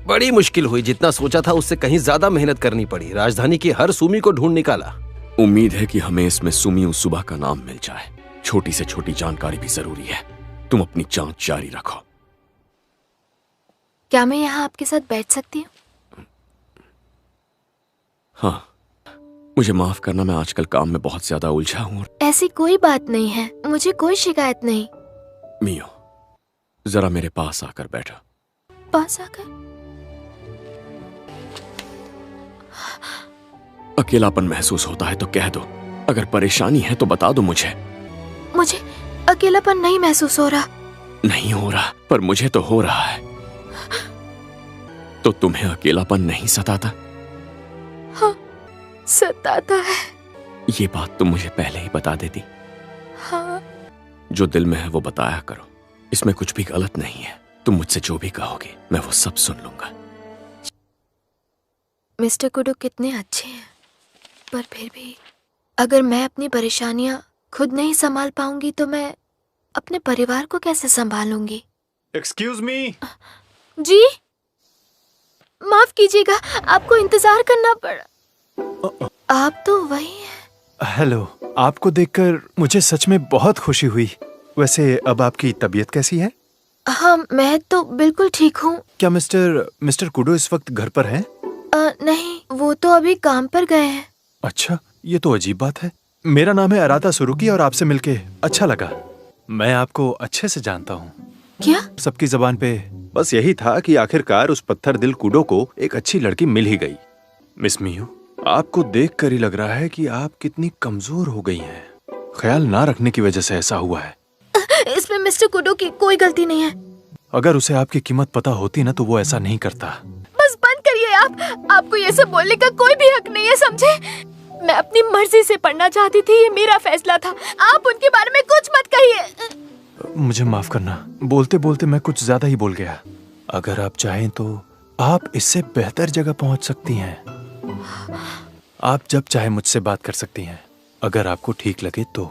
बड़ी मुश्किल हुई। जितना सोचा था उससे कहीं ज्यादा मेहनत करनी पड़ी। राजधानी की हर सूमी को ढूंढ निकाला। उम्मीद है कि हमें इसमें सुमी उसूबा का नाम मिल जाए। छोटी से छोटी जानकारी भी जरूरी है। तुम अपनी जांच जारी रखो। क्या मैं यहाँ आपके साथ बैठ सकती हूँ? हाँ, मुझे माफ करना, मैं आजकल काम में बहुत ज्यादा उलझा हूँ। ऐसी कोई बात नहीं है, मुझे कोई शिकायत नहीं। मियो, जरा मेरे पास आकर बैठो। पास आकर? अकेलापन महसूस होता है तो कह दो। अगर परेशानी है तो बता दो मुझे। मुझे अकेलापन नहीं महसूस हो रहा। नहीं हो रहा, पर मुझे तो हो रहा है। तो तुम्हें अकेलापन नहीं सताता? हाँ, सताता है। ये बात तुम मुझे पहले ही बता देती। हाँ। जो दिल में है वो बताया करो। इसमें कुछ भी गलत नहीं है। तुम मुझसे जो भी कहोगे मैं वो सब सुन लूंगा। मिस्टर कुडो कितने अच्छे हैं, पर फिर भी अगर मैं अपनी परेशानियां खुद नहीं संभाल पाऊंगी तो मैं अपने परिवार को कैसे संभालूंगी? Excuse me. जी, माफ कीजिएगा, आपको इंतजार करना पड़ा। आप तो वही हैं। हेलो, आपको देखकर मुझे सच में बहुत खुशी हुई। वैसे अब आपकी तबीयत कैसी है? हाँ, मैं तो बिल्कुल ठीक हूँ। क्या मिस्टर कुडो इस वक्त घर पर हैं? नहीं, वो तो अभी काम पर गए हैं। अच्छा, ये तो अजीब बात है। मेरा नाम है अराता सुरुकी और आपसे मिलके अच्छा लगा। मैं आपको अच्छे से जानता हूँ। क्या? सबकी जबान पे बस यही था कि आखिरकार उस पत्थर दिल कुडो को एक अच्छी लड़की मिल ही गई। मिस मियो, आपको देखकर ही लग रहा है कि आप कितनी कमजोर हो गई हैं। ख्याल ना रखने की वजह से ऐसा हुआ है। इसमें मिस्टर कुडो की कोई गलती नहीं है। अगर उसे आपकी कीमत पता होती ना तो वो ऐसा नहीं करता। बस बंद करिए आप। आपको ये सब बोलने का कोई भी हक नहीं है, समझे? मैं अपनी मर्जी से पढ़ना चाहती थी, ये मेरा फैसला था। आप उनके बारे में कुछ मत कहिए। मुझे माफ करना, बोलते बोलते मैं कुछ ज्यादा ही बोल गया। अगर आप चाहें तो आप इससे बेहतर जगह पहुंच सकती हैं। आप जब चाहे मुझसे बात कर सकती हैं, अगर आपको ठीक लगे तो।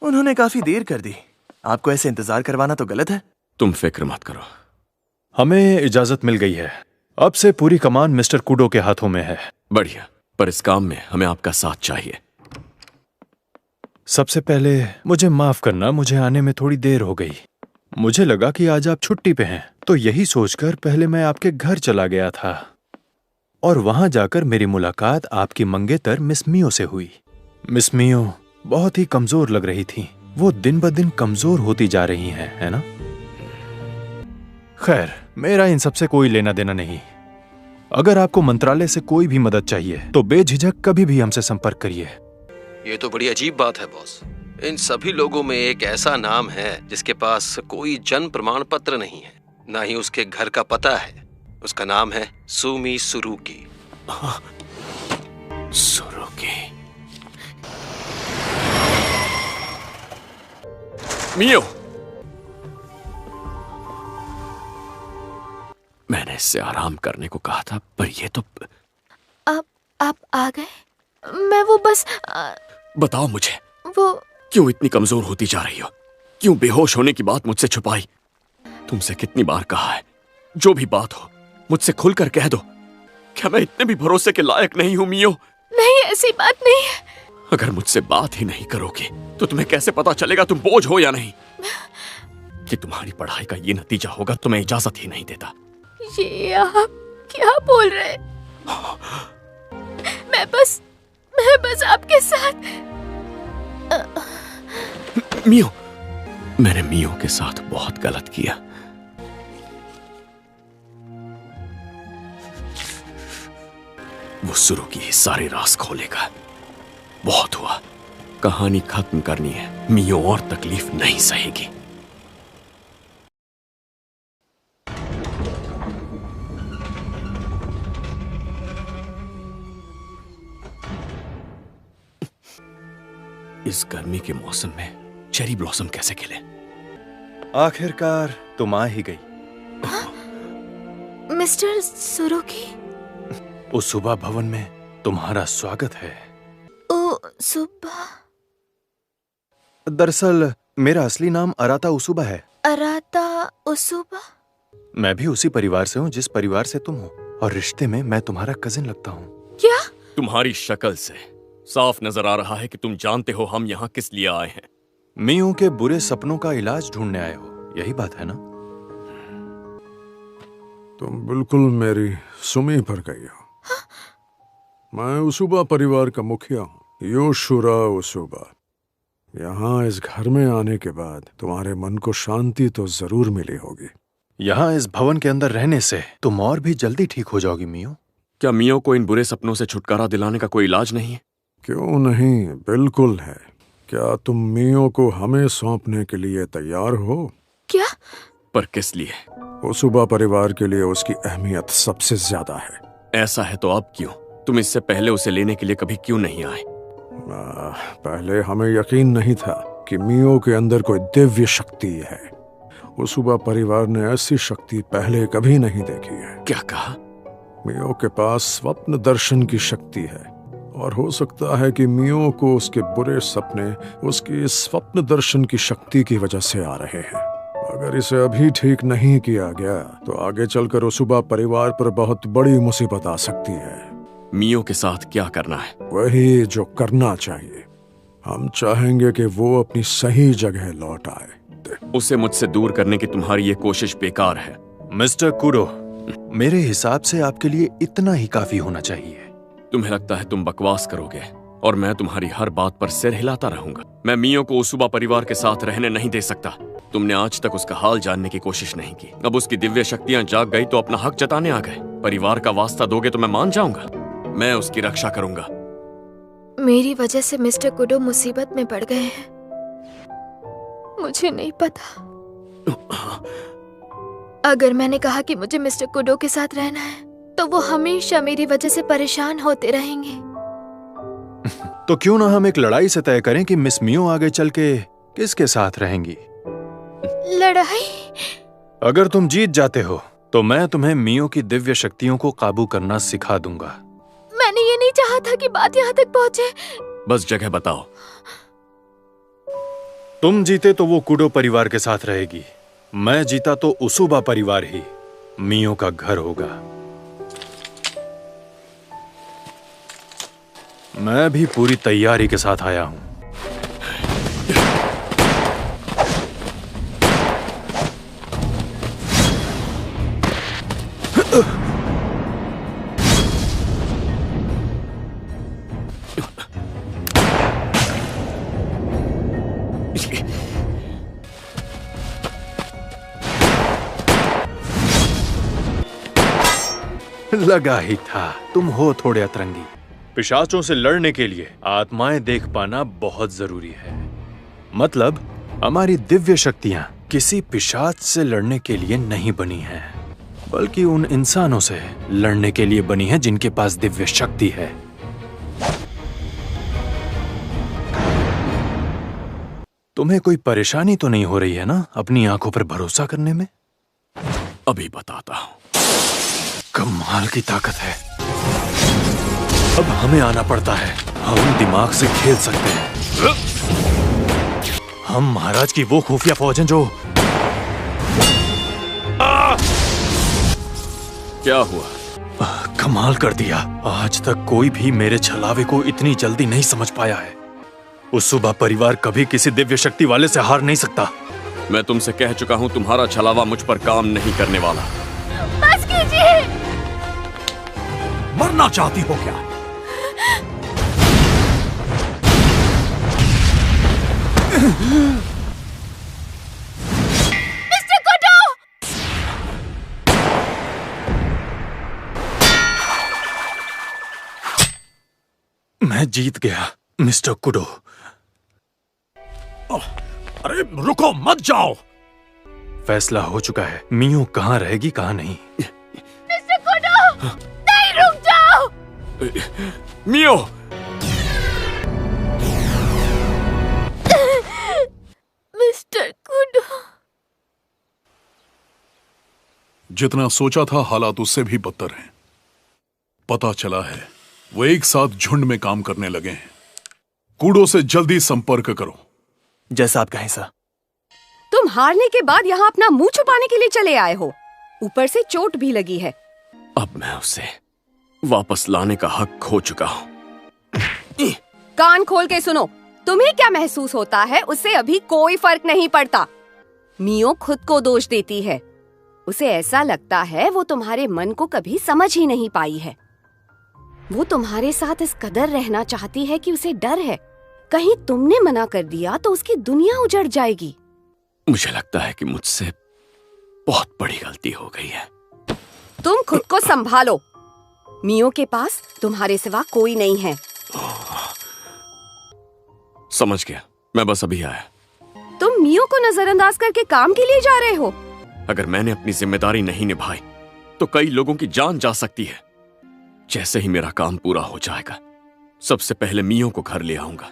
उन्होंने काफी देर कर दी। आपको ऐसे इंतजार करवाना तो गलत है। तुम फिक्र मत करो, हमें इजाजत मिल गई है। अब से पूरी कमान मिस्टर कुडो के हाथों में है। बढ़िया, पर इस काम में हमें आपका साथ चाहिए। सबसे पहले मुझे माफ करना, मुझे आने में थोड़ी देर हो गई। मुझे लगा कि आज आप छुट्टी पे हैं, तो यही सोचकर पहले मैं आपके घर चला गया था और वहां जाकर मेरी मुलाकात आपकी मंगेतर मिस मियो से हुई। मिस मियो बहुत ही कमजोर लग रही थी। वो दिन ब दिन कमजोर होती जा रही हैं, है ना? खैर, मेरा इन सबसे कोई लेना देना नहीं। अगर आपको मंत्रालय से कोई भी मदद चाहिए तो बेझिझक कभी भी हमसे संपर्क करिए। ये तो बड़ी अजीब बात है बॉस। इन सभी लोगों में एक ऐसा नाम है जिसके पास कोई जन्म प्रमाण पत्र नहीं है, ना ही उसके घर का पता है। उसका नाम है सुमी सुरुकी। सुरुकी। मियो, इससे आराम करने को कहा था, पर ये तो... आप आ गए? मैं वो बस बताओ मुझे, वो क्यों इतनी कमजोर होती जा रही हो? क्यों बेहोश होने की बात मुझसे छुपाई? तुमसे कितनी बार कहा है, जो भी बात हो मुझसे खुलकर कह दो। क्या मैं इतने भी भरोसे के लायक नहीं हूं मियो? नहीं, ऐसी बात नहीं है। अगर मुझसे बात ही नहीं करोगे तो तुम्हें कैसे पता चलेगा तुम बोझ हो या नहीं? कि तुम्हारी पढ़ाई का ये नतीजा होगा तो मैं इजाजत ही नहीं देता। ये आप क्या बोल रहे? मैं बस आपके साथ। मियो, मैंने मियो के साथ बहुत गलत किया। वो शुरू की सारे राज खोलेगा। बहुत हुआ, कहानी खत्म करनी है। मियो और तकलीफ नहीं सहेगी। इस गर्मी के मौसम में चेरी ब्लॉसम कैसे खिले? आखिरकार तुम आ ही गई। मिस्टर सुरुकी, उसूबा भवन में तुम्हारा स्वागत है। सुबह। दरअसल मेरा असली नाम अराता उसूबा है। अराता उसूबा? मैं भी उसी परिवार से हूँ जिस परिवार से तुम हो, और रिश्ते में मैं तुम्हारा कजिन लगता हूँ। क्या? तुम्हारी शक्ल से साफ नजर आ रहा है कि तुम जानते हो हम यहाँ किस लिए आए हैं। मियों के बुरे सपनों का इलाज ढूंढने आए हो, यही बात है ना? तुम बिल्कुल मेरी सुमी पर गई हो। मैं उसूबा परिवार का मुखिया हूँ, योशुरा उसूबा। यहाँ इस घर में आने के बाद तुम्हारे मन को शांति तो जरूर मिली होगी। यहाँ इस भवन के अंदर रहने से तुम और भी जल्दी ठीक हो जाओगी मियो। क्या मियो को इन बुरे सपनों से छुटकारा दिलाने का कोई इलाज नहीं है? क्यों नहीं, बिल्कुल है। क्या तुम मियो को हमें सौंपने के लिए तैयार हो? क्या? पर किस लिए? उसूबा परिवार के लिए उसकी अहमियत सबसे ज्यादा है। ऐसा है तो अब क्यों? तुम इससे पहले उसे लेने के लिए कभी क्यों नहीं आए? पहले हमें यकीन नहीं था कि मियो के अंदर कोई दिव्य शक्ति है। उसूबा परिवार ने ऐसी शक्ति पहले कभी नहीं देखी है। क्या कहा? मियो के पास स्वप्न दर्शन की शक्ति है, और हो सकता है कि मियो को उसके बुरे सपने उसकी स्वप्न दर्शन की शक्ति की वजह से आ रहे हैं। अगर इसे अभी ठीक नहीं किया गया तो आगे चलकर उसूबा परिवार पर बहुत बड़ी मुसीबत आ सकती है। मियो के साथ क्या करना है? वही जो करना चाहिए। हम चाहेंगे कि वो अपनी सही जगह लौट आए। उसे मुझसे दूर करने की तुम्हारी ये कोशिश बेकार है। मिस्टर कुरो, मेरे हिसाब से आपके लिए इतना ही काफी होना चाहिए। तुम्हें लगता है तुम बकवास करोगे और मैं तुम्हारी हर बात पर सिर हिलाता रहूंगा? मैं मियो को उसूबा परिवार के साथ रहने नहीं दे सकता। तुमने आज तक उसका हाल जानने की कोशिश नहीं की। अब उसकी दिव्य शक्तियां जाग गई तो अपना हक जताने आ गए। परिवार का वास्ता दोगे तो मैं मान जाऊंगा। मैं उसकी रक्षा करूंगा। मेरी वजह से मिस्टर कुडो मुसीबत में पड़ गए हैं। मुझे नहीं पता। अगर मैंने कहा कि मुझे मिस्टर कुडो के साथ रहना है तो वो हमेशा मेरी वजह से परेशान होते रहेंगे। तो क्यों ना हम एक लड़ाई से तय करें कि मिस मियो आगे चल के किसके साथ रहेंगी? लड़ाई? अगर तुम जीत जाते हो तो मैं तुम्हें मियो की दिव्य शक्तियों को काबू करना सिखा दूंगा। मैंने ये नहीं चाहा था कि बात यहाँ तक पहुँचे। बस जगह बताओ। तुम जीते तो वो कुडो परिवार के साथ रहेगी, मैं जीता तो उसूबा परिवार ही मियो का घर होगा। मैं भी पूरी तैयारी के साथ आया हूं। लगा ही था, तुम हो थोड़े अतरंगी। पिशाचों से लड़ने के लिए आत्माएं देख पाना बहुत जरूरी है। मतलब हमारी दिव्य शक्तियां किसी पिशाच से लड़ने के लिए नहीं बनी हैं, बल्कि उन इंसानों से लड़ने के लिए बनी है जिनके पास दिव्य शक्ति है। तुम्हें कोई परेशानी तो नहीं हो रही है ना अपनी आंखों पर भरोसा करने में? अभी बताता हूं। कमाल की ताकत है। अब हमें आना पड़ता है। हम दिमाग से खेल सकते हैं। हम महाराज की वो खुफिया फौज हैं जो क्या हुआ? कमाल कर दिया। आज तक कोई भी मेरे छलावे को इतनी जल्दी नहीं समझ पाया है। उस सुबह परिवार कभी किसी दिव्य शक्ति वाले से हार नहीं सकता। मैं तुमसे कह चुका हूं, तुम्हारा छलावा मुझ पर काम नहीं करने वाला। बस कीजिए। मरना चाहती हो क्या? Mister kudo! मैं जीत गया मिस्टर कुडो। अरे रुको, मत जाओ। फैसला हो चुका है। मियो कहाँ रहेगी कहाँ नहीं। Mister Kudo! नहीं, रुक जाओ। मियो! Mister Kudo. जितना सोचा था हालात उससे भी बदतर हैं। पता चला है वो एक साथ झुंड में काम करने लगे हैं। कूडो से जल्दी संपर्क करो। जैसा आप कहें सर। तुम हारने के बाद यहाँ अपना मुंह छुपाने के लिए चले आए हो। ऊपर से चोट भी लगी है। अब मैं उसे वापस लाने का हक खो चुका हूँ। कान खोल के सुनो। तुम्हें क्या महसूस होता है उससे अभी कोई फर्क नहीं पड़ता। मियो खुद को दोष देती है। उसे ऐसा लगता है वो तुम्हारे मन को कभी समझ ही नहीं पाई है। वो तुम्हारे साथ इस कदर रहना चाहती है कि उसे डर है कहीं तुमने मना कर दिया तो उसकी दुनिया उजड़ जाएगी। मुझे लगता है कि मुझसे बहुत बड़ी गलती हो गई है। तुम खुद को संभालो। मियो के पास तुम्हारे सिवा कोई नहीं है। समझ गया, मैं बस अभी आया। तुम मियो को नजरअंदाज करके काम के लिए जा रहे हो? अगर मैंने अपनी जिम्मेदारी नहीं निभाई तो कई लोगों की जान जा सकती है। जैसे ही मेरा काम पूरा हो जाएगा सबसे पहले मियो को घर ले आऊंगा।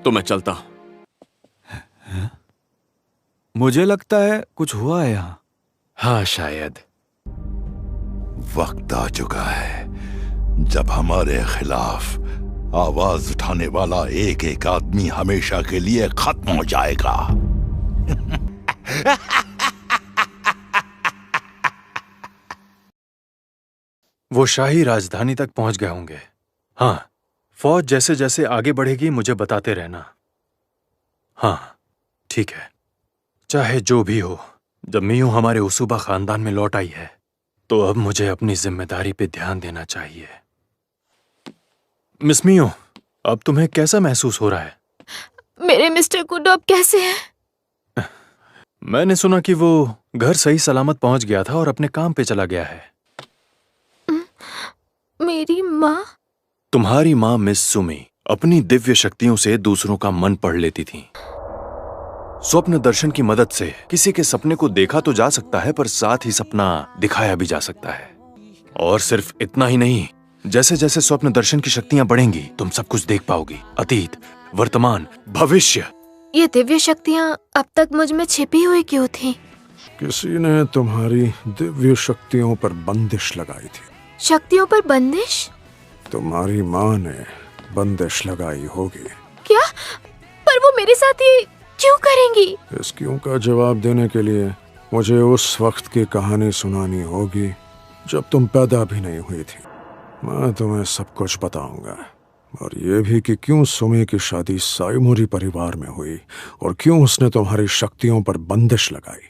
तो मैं चलता हूं। मुझे लगता है कुछ हुआ है यहाँ। हाँ शायद। वक्त आ चुका है जब हमारे खिलाफ आवाज उठाने वाला एक एक आदमी हमेशा के लिए खत्म हो जाएगा। वो शाही राजधानी तक पहुंच गए होंगे। हाँ, फौज जैसे जैसे आगे बढ़ेगी मुझे बताते रहना। हाँ ठीक है। चाहे जो भी हो, जब मियो हमारे उसूबा खानदान में लौट आई है तो अब मुझे अपनी जिम्मेदारी पे ध्यान देना चाहिए। मिस मियो, अब तुम्हें कैसा महसूस हो रहा है? मेरे मिस्टर कुडो अब कैसे हैं? मैंने सुना कि वो घर सही सलामत पहुंच गया था और अपने काम पे चला गया है। मेरी माँ? तुम्हारी माँ मिस सुमी अपनी दिव्य शक्तियों से दूसरों का मन पढ़ लेती थी। स्वप्न दर्शन की मदद से किसी के सपने को देखा तो जा सकता है, पर साथ ही सपना दिखाया भी जा सकता है। और सिर्फ इतना ही नहीं, जैसे जैसे स्वप्न दर्शन की शक्तियां बढ़ेंगी तुम सब कुछ देख पाओगी। अतीत, वर्तमान, भविष्य। ये दिव्य शक्तियाँ अब तक मुझ में छिपी हुई क्यों थी? किसी ने तुम्हारी दिव्य शक्तियों पर बंदिश लगाई थी। शक्तियों पर बंदिश? तुम्हारी माँ ने बंदिश लगाई होगी। क्या? पर वो मेरे साथ ये क्यों करेंगी? इस क्यों का जवाब देने के लिए मुझे उस वक्त की कहानी सुनानी होगी जब तुम पैदा भी नहीं हुई थी। मैं तुम्हें सब कुछ बताऊंगा, और ये भी कि क्यों सुमी की शादी साइमोरी परिवार में हुई और क्यों उसने तुम्हारी शक्तियों पर बंदिश लगाई।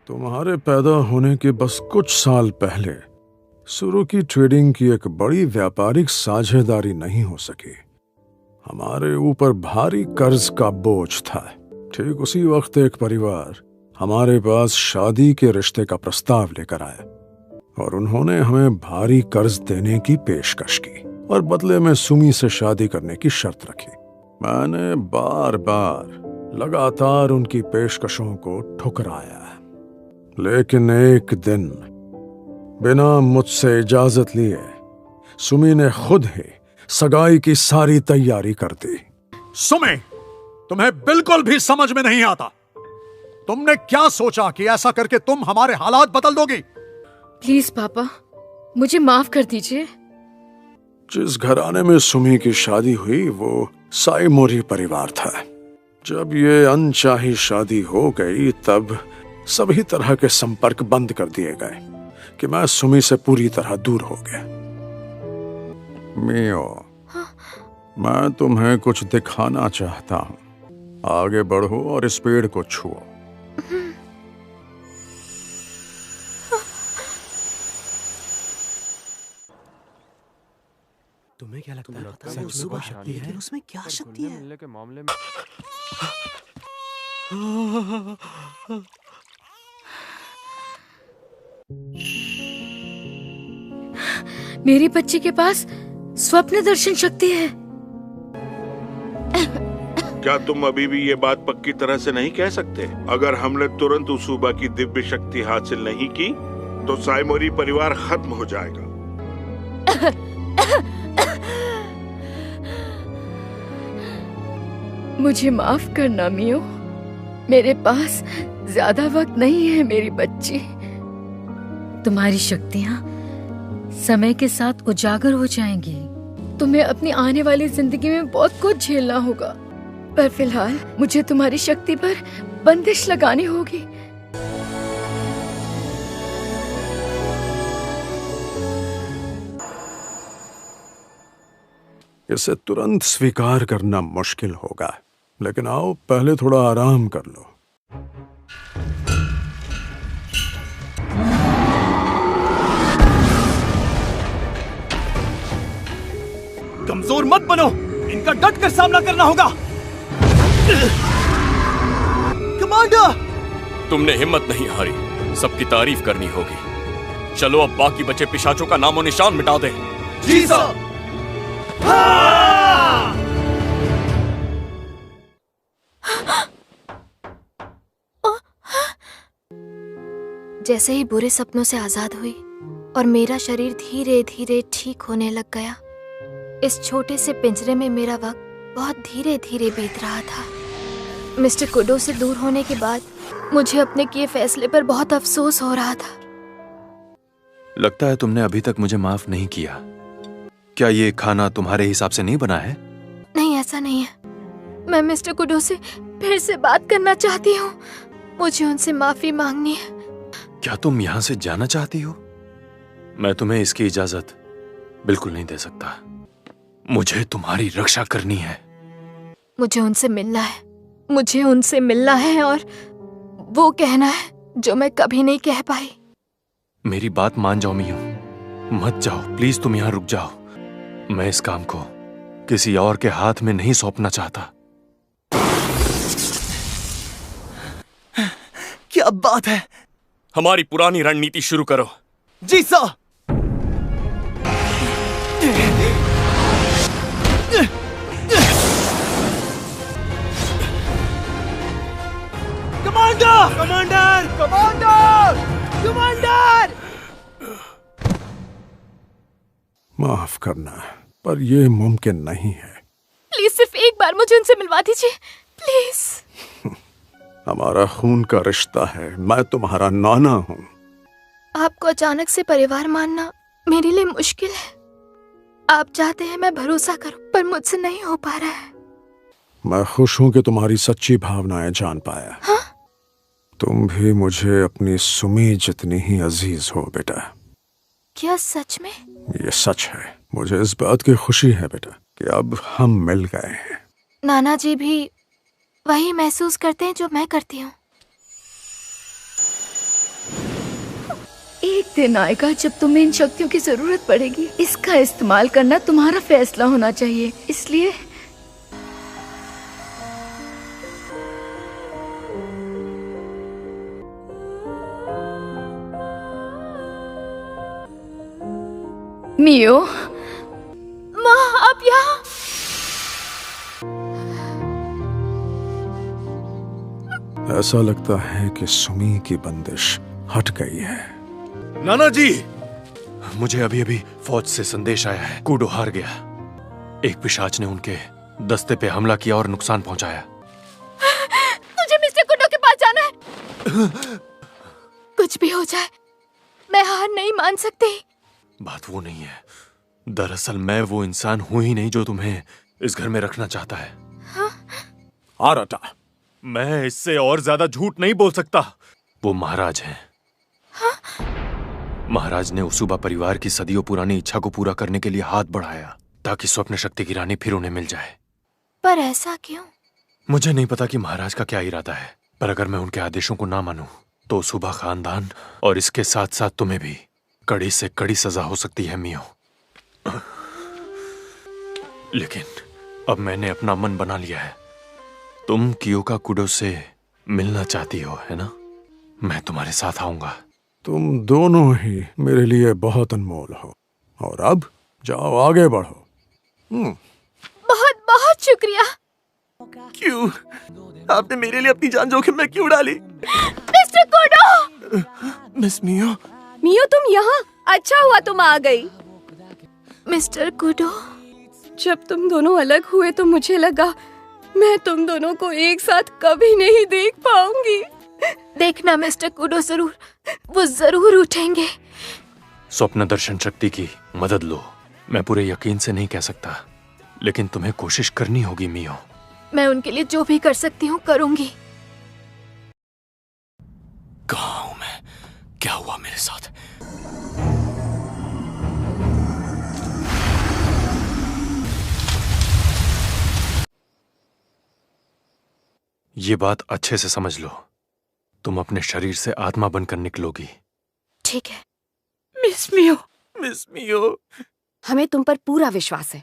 तुम्हारे पैदा होने के बस कुछ साल पहले शुरू की ट्रेडिंग की एक बड़ी व्यापारिक साझेदारी नहीं हो सकी। हमारे ऊपर भारी कर्ज का बोझ था। ठीक उसी वक्त एक परिवार हमारे पास शादी के रिश्ते का प्रस्ताव लेकर आया और उन्होंने हमें भारी कर्ज देने की पेशकश की और बदले में सुमी से शादी करने की शर्त रखी। मैंने बार बार लगातार उनकी पेशकशों को ठुकराया, लेकिन एक दिन बिना मुझसे इजाजत लिए सुमी ने खुद ही सगाई की सारी तैयारी कर दी। सुमी, तुम्हें बिल्कुल भी समझ में नहीं आता। तुमने क्या सोचा कि ऐसा करके तुम हमारे हालात बदल दोगी? प्लीज पापा, मुझे माफ कर दीजिए। जिस घराने में सुमी की शादी हुई वो साइमोरी परिवार था। जब ये अनचाही शादी हो गई तब सभी तरह के संपर्क बंद कर दिए गए कि मैं सुमी से पूरी तरह दूर हो गया। मियो, मैं तुम्हें कुछ दिखाना चाहता हूँ। आगे बढ़ो और इस पेड़ को छुओ। तुम्हें क्या लगता है सच में कोई शक्ति है? लेकिन उसमें क्या शक्ति है? मिलने के मामले में मेरी बच्ची के पास स्वप्न दर्शन शक्ति है। क्या तुम अभी भी ये बात पक्की तरह से नहीं कह सकते? अगर हमने तुरंत उसूबा की दिव्य शक्ति हासिल नहीं की तो साइमोरी परिवार खत्म हो जाएगा। मुझे माफ करना मियो, मेरे पास ज्यादा वक्त नहीं है मेरी बच्ची। तुम्हारी शक्तियाँ समय के साथ उजागर हो जाएंगी। तुम्हें अपनी आने वाली जिंदगी में बहुत कुछ झेलना होगा, पर फिलहाल मुझे तुम्हारी शक्ति पर बंदिश लगानी होगी। इसे तुरंत स्वीकार करना मुश्किल होगा, लेकिन आओ पहले थोड़ा आराम कर लो। कमजोर मत बनो, इनका डट कर सामना करना होगा। कमांडर, तुमने हिम्मत नहीं हारी, सबकी तारीफ करनी होगी। चलो अब बाकी बचे पिशाचों का नामो निशान मिटा दें। जी सर। जैसे ही बुरे सपनों से आजाद हुई और मेरा शरीर धीरे धीरे ठीक होने लग गया, इस छोटे से पिंजरे में मेरा वक्त बहुत धीरे धीरे बीत रहा था। मिस्टर कुडो से दूर होने के बाद मुझे अपने किए फैसले पर बहुत अफसोस हो रहा था। लगता है तुमने अभी तक मुझे माफ नहीं किया। क्या ये खाना तुम्हारे हिसाब से नहीं बना है? नहीं, ऐसा नहीं है। मैं मिस्टर कुडो से फिर से बात करना चाहती हूँ। मुझे उनसे माफी मांगनी है। क्या तुम यहाँ से जाना चाहती हो? मैं तुम्हें इसकी इजाजत बिल्कुल नहीं दे सकता। मुझे तुम्हारी रक्षा करनी है। मुझे उनसे मिलना है। मुझे उनसे मिलना है और वो कहना है जो मैं कभी नहीं कह पाई। मेरी बात मान जाओ मियो, मत जाओ प्लीज। तुम यहाँ रुक जाओ। मैं इस काम को किसी और के हाथ में नहीं सौंपना चाहता। क्या बात है? हमारी पुरानी रणनीति शुरू करो। जी sir. Commander! Commander! Commander! Commander! माफ करना, पर यह मुमकिन नहीं है। प्लीज सिर्फ एक बार मुझे उनसे मिलवा दीजिए, प्लीज। हमारा खून का रिश्ता है। मैं तुम्हारा नाना हूँ। आपको अचानक से परिवार मानना मेरे लिए मुश्किल है। आप चाहते हैं मैं भरोसा करूं, पर मुझसे नहीं हो पा रहा है। मैं खुश हूँ कि तुम्हारी सच्ची भावनाएं जान पाया। हाँ? तुम भी मुझे अपनी सुमी जितनी ही अजीज हो बेटा। क्या सच में? ये सच है। मुझे इस बात की खुशी है बेटा कि अब हम मिल गए हैं। नाना जी भी वही महसूस करते हैं जो मैं करती हूँ। एक दिन आएगा जब तुम्हें इन शक्तियों की जरूरत पड़ेगी। इसका इस्तेमाल करना तुम्हारा फैसला होना चाहिए। इसलिए मियो, माँ आप यहाँ? ऐसा लगता है कि सुमी की बंदिश हट गई है। नाना जी, मुझे अभी अभी फौज से संदेश आया है। कुडो हार गया। एक पिशाच ने उनके दस्ते पे हमला किया और नुकसान पहुंचाया। मुझे मिस्टर कुडो के पास जाना है। कुछ भी हो जाए मैं हार नहीं मान सकती। बात वो नहीं है। दरअसल मैं वो इंसान हूं ही नहीं जो तुम्हें इस घर में रखना चाहता है। हाँ? आरटा, मैं इससे और ज्यादा झूठ नहीं बोल सकता। वो महाराज हैं। हाँ? महाराज ने उसुबा परिवार की सदियों पुरानी इच्छा को पूरा करने के लिए हाथ बढ़ाया ताकि स्वप्न शक्ति की रानी फिर उन्हें मिल जाए। पर ऐसा क्यों? मुझे नहीं पता कि महाराज का क्या इरादा है, पर अगर मैं उनके आदेशों को ना मानूं तो उसुबा खानदान और इसके साथ साथ तुम्हें भी कड़ी से कड़ी सजा हो सकती है मियो। लेकिन अब मैंने अपना मन बना लिया है। तुम कियोका कुडो से मिलना चाहती हो, है ना? मैं तुम्हारे साथ आऊंगा। तुम दोनों ही मेरे लिए बहुत अनमोल हो, और अब जाओ आगे बढ़ो। बहुत बहुत शुक्रिया। क्यों? आपने मेरे लिए अपनी जान जोखिम में क्यों डाली? Mister kudo! मिस मियो। मियो तुम यहाँ? अच्छा हुआ तुम आ गई। मिस्टर कुडो, जब तुम दोनों अलग हुए तो मुझे लगा मैं तुम दोनों को एक साथ कभी नहीं देख पाऊंगी। देखना मिस्टर कुडो, वो जरूर उठेंगे। स्वप्न दर्शन शक्ति की मदद लो। मैं पूरे यकीन से नहीं कह सकता, लेकिन तुम्हें कोशिश करनी होगी मियो। मैं उनके लिए जो भी कर सकती हूँ करूंगी। कहाँ हूं मैं? क्या हुआ मेरे साथ? ये बात अच्छे से समझ लो, तुम अपने शरीर से आत्मा बनकर निकलोगी। ठीक है मिस मियो। मिस मियो, हमें तुम पर पूरा विश्वास है।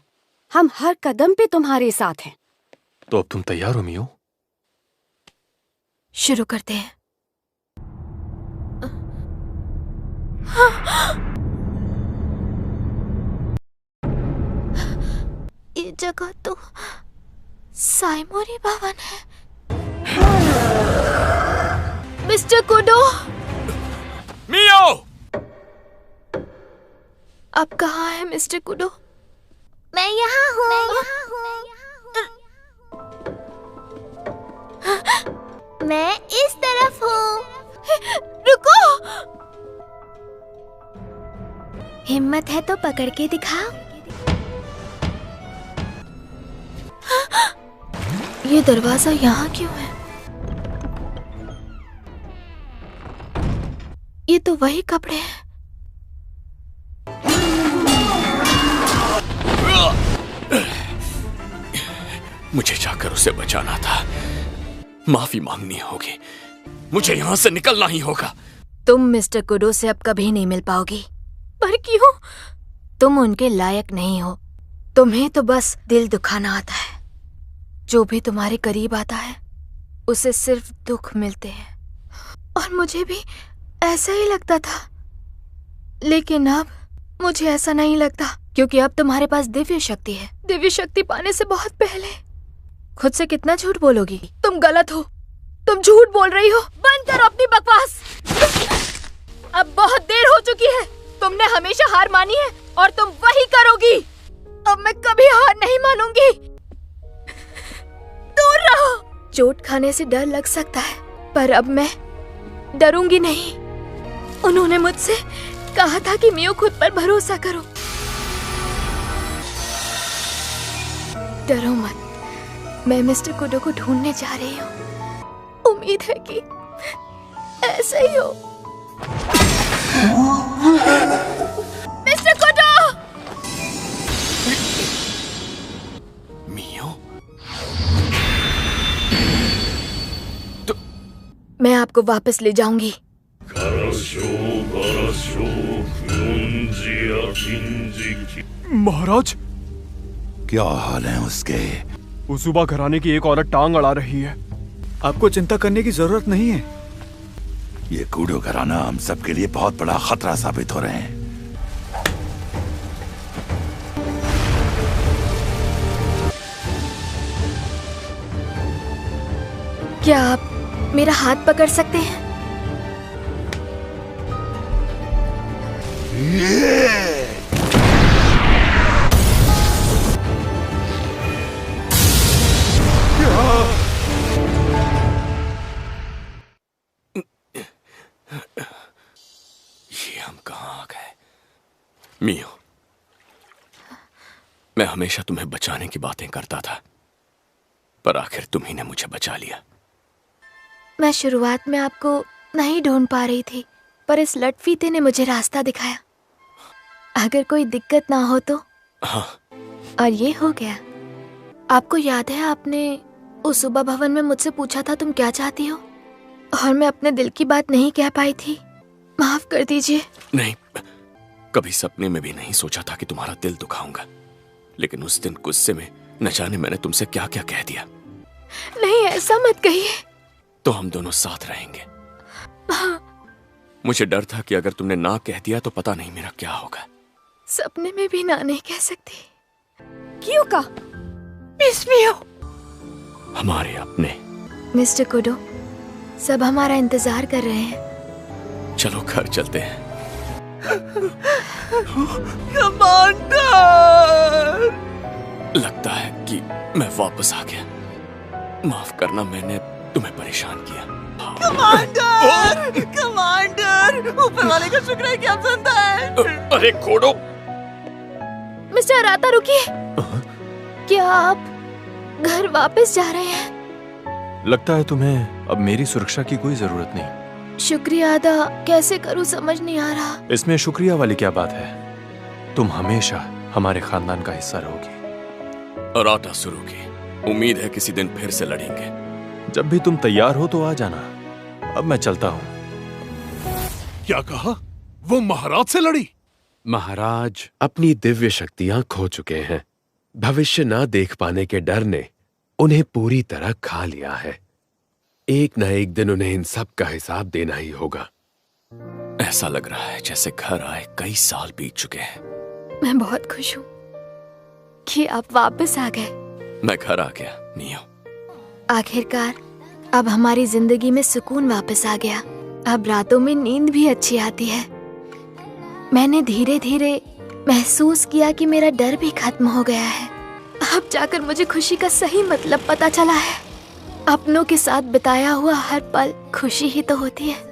हम हर कदम पे तुम्हारे साथ हैं। तो अब तुम तैयार हो मियो? शुरू करते हैं। ये जगह तो साइमोरी भवन है। Mister Kudo! मियो! आप कहाँ हैं मिस्टर कुडो? मैं यहाँ हूँ। मैं इस तरफ हूँ। रुको! हिम्मत है तो पकड़ के दिखाओ। ये दरवाजा यहाँ क्यों है? ये तो वही कपड़े हैं। मुझे जाकर उसे बचाना था। माफी मांगनी होगी। मुझे यहाँ से निकलना ही होगा। तुम मिस्टर कुडो से अब कभी नहीं मिल पाओगी। पर क्यों? तुम उनके लायक नहीं हो। तुम्हें तो बस दिल दुखाना आता है। जो भी तुम्हारे करीब आता है उसे सिर्फ दुख मिलते हैं। और मुझे भी ऐसा ही लगता था, लेकिन अब मुझे ऐसा नहीं लगता, क्योंकि अब तुम्हारे पास दिव्य शक्ति है। दिव्य शक्ति पाने से बहुत पहले खुद से कितना झूठ बोलोगी? तुम गलत हो। तुम झूठ बोल रही हो। बंद करो अपनी बकवास। अब बहुत देर हो चुकी है। तुमने हमेशा हार मानी है और तुम वही करोगी। अब मैं कभी हार नहीं मानूंगी। दूर रहो। चोट खाने से डर लग सकता है, पर अब मैं डरूंगी नहीं। उन्होंने मुझसे कहा था कि मियो खुद पर भरोसा करो। डरो मत। मैं मिस्टर कुडो को ढूंढने जा रही हूँ। उम्मीद है कि ऐसा ही हो। Mister Kudo! मियो? मैं आपको वापस ले जाऊंगी। महाराज, क्या हाल है उसके? उसुबा घराने की एक औरत टांग अड़ा रही है। आपको चिंता करने की जरूरत नहीं है। ये कूडो घराना हम सबके लिए बहुत बड़ा खतरा साबित हो रहे हैं। क्या आप मेरा हाथ पकड़ सकते हैं? मियो, मैं हमेशा तुम्हें बचाने की बातें करता था, पर आखिर तुम ही ने मुझे बचा लिया। मैं शुरुआत में आपको नहीं ढूंढ पा रही थी, पर इस लटफीते ने मुझे रास्ता दिखाया। अगर कोई दिक्कत ना हो तो। हाँ। और ये हो गया। आपको याद है आपने उस सुबह भवन में मुझसे पूछा था तुम क्या चाहती हो, और मैं अपने दिल की बात नहीं कह पाई थी। माफ कर दीजिए। नहीं, कभी सपने में भी नहीं सोचा था कि तुम्हारा दिल दुखाऊंगा, लेकिन उस दिन गुस्से में न जाने मैंने तुमसे क्या क्या कह दिया। नहीं, ऐसा मत कहिए। तो हम दोनों साथ रहेंगे। हाँ। मुझे डर था कि अगर तुमने ना कह दिया तो पता नहीं मेरा क्या होगा। सपने में भी ना नहीं कह सकती। क्यों का? मिस मियो। हमारे अपने। मिस्टर कुडो, सब हमारा इंतजार कर रहे हैं। चलो घर चलते हैं। कमांडर! लगता है कि मैं वापस आ गया। माफ करना, मैंने तुम्हें परेशान किया। कमांडर! कमांडर! ऊपर वाले का शुक्र है कि आप जिंदा हैं। अरे कोडो! मिस्टर अराता, रुकिए। क्या आप घर वापस जा रहे हैं? लगता है तुम्हें अब मेरी सुरक्षा की कोई जरूरत नहीं। शुक्रिया अदा कैसे करूं समझ नहीं आ रहा। इसमें शुक्रिया वाली क्या बात है? तुम हमेशा हमारे खानदान का हिस्सा रहोगी। अराता सुरुगी, उम्मीद है किसी दिन फिर से लड़ेंगे। जब भी तुम तैयार हो तो आ जाना। अब मैं चलता हूँ। क्या कहा? वो महाराज से लड़ी? महाराज अपनी दिव्य शक्तियां खो चुके हैं। भविष्य ना देख पाने के डर ने उन्हें पूरी तरह खा लिया है। एक न एक दिन उन्हें इन सब का हिसाब देना ही होगा। ऐसा लग रहा है जैसे घर आए कई साल बीत चुके हैं। मैं बहुत खुश हूँ कि आप वापस आ गए। मैं घर आ गया मियो। आखिरकार अब हमारी जिंदगी में सुकून वापस आ गया। अब रातों में नींद भी अच्छी आती है। मैंने धीरे धीरे महसूस किया कि मेरा डर भी खत्म हो गया है। अब जाकर मुझे खुशी का सही मतलब पता चला है। अपनों के साथ बिताया हुआ हर पल खुशी ही तो होती है।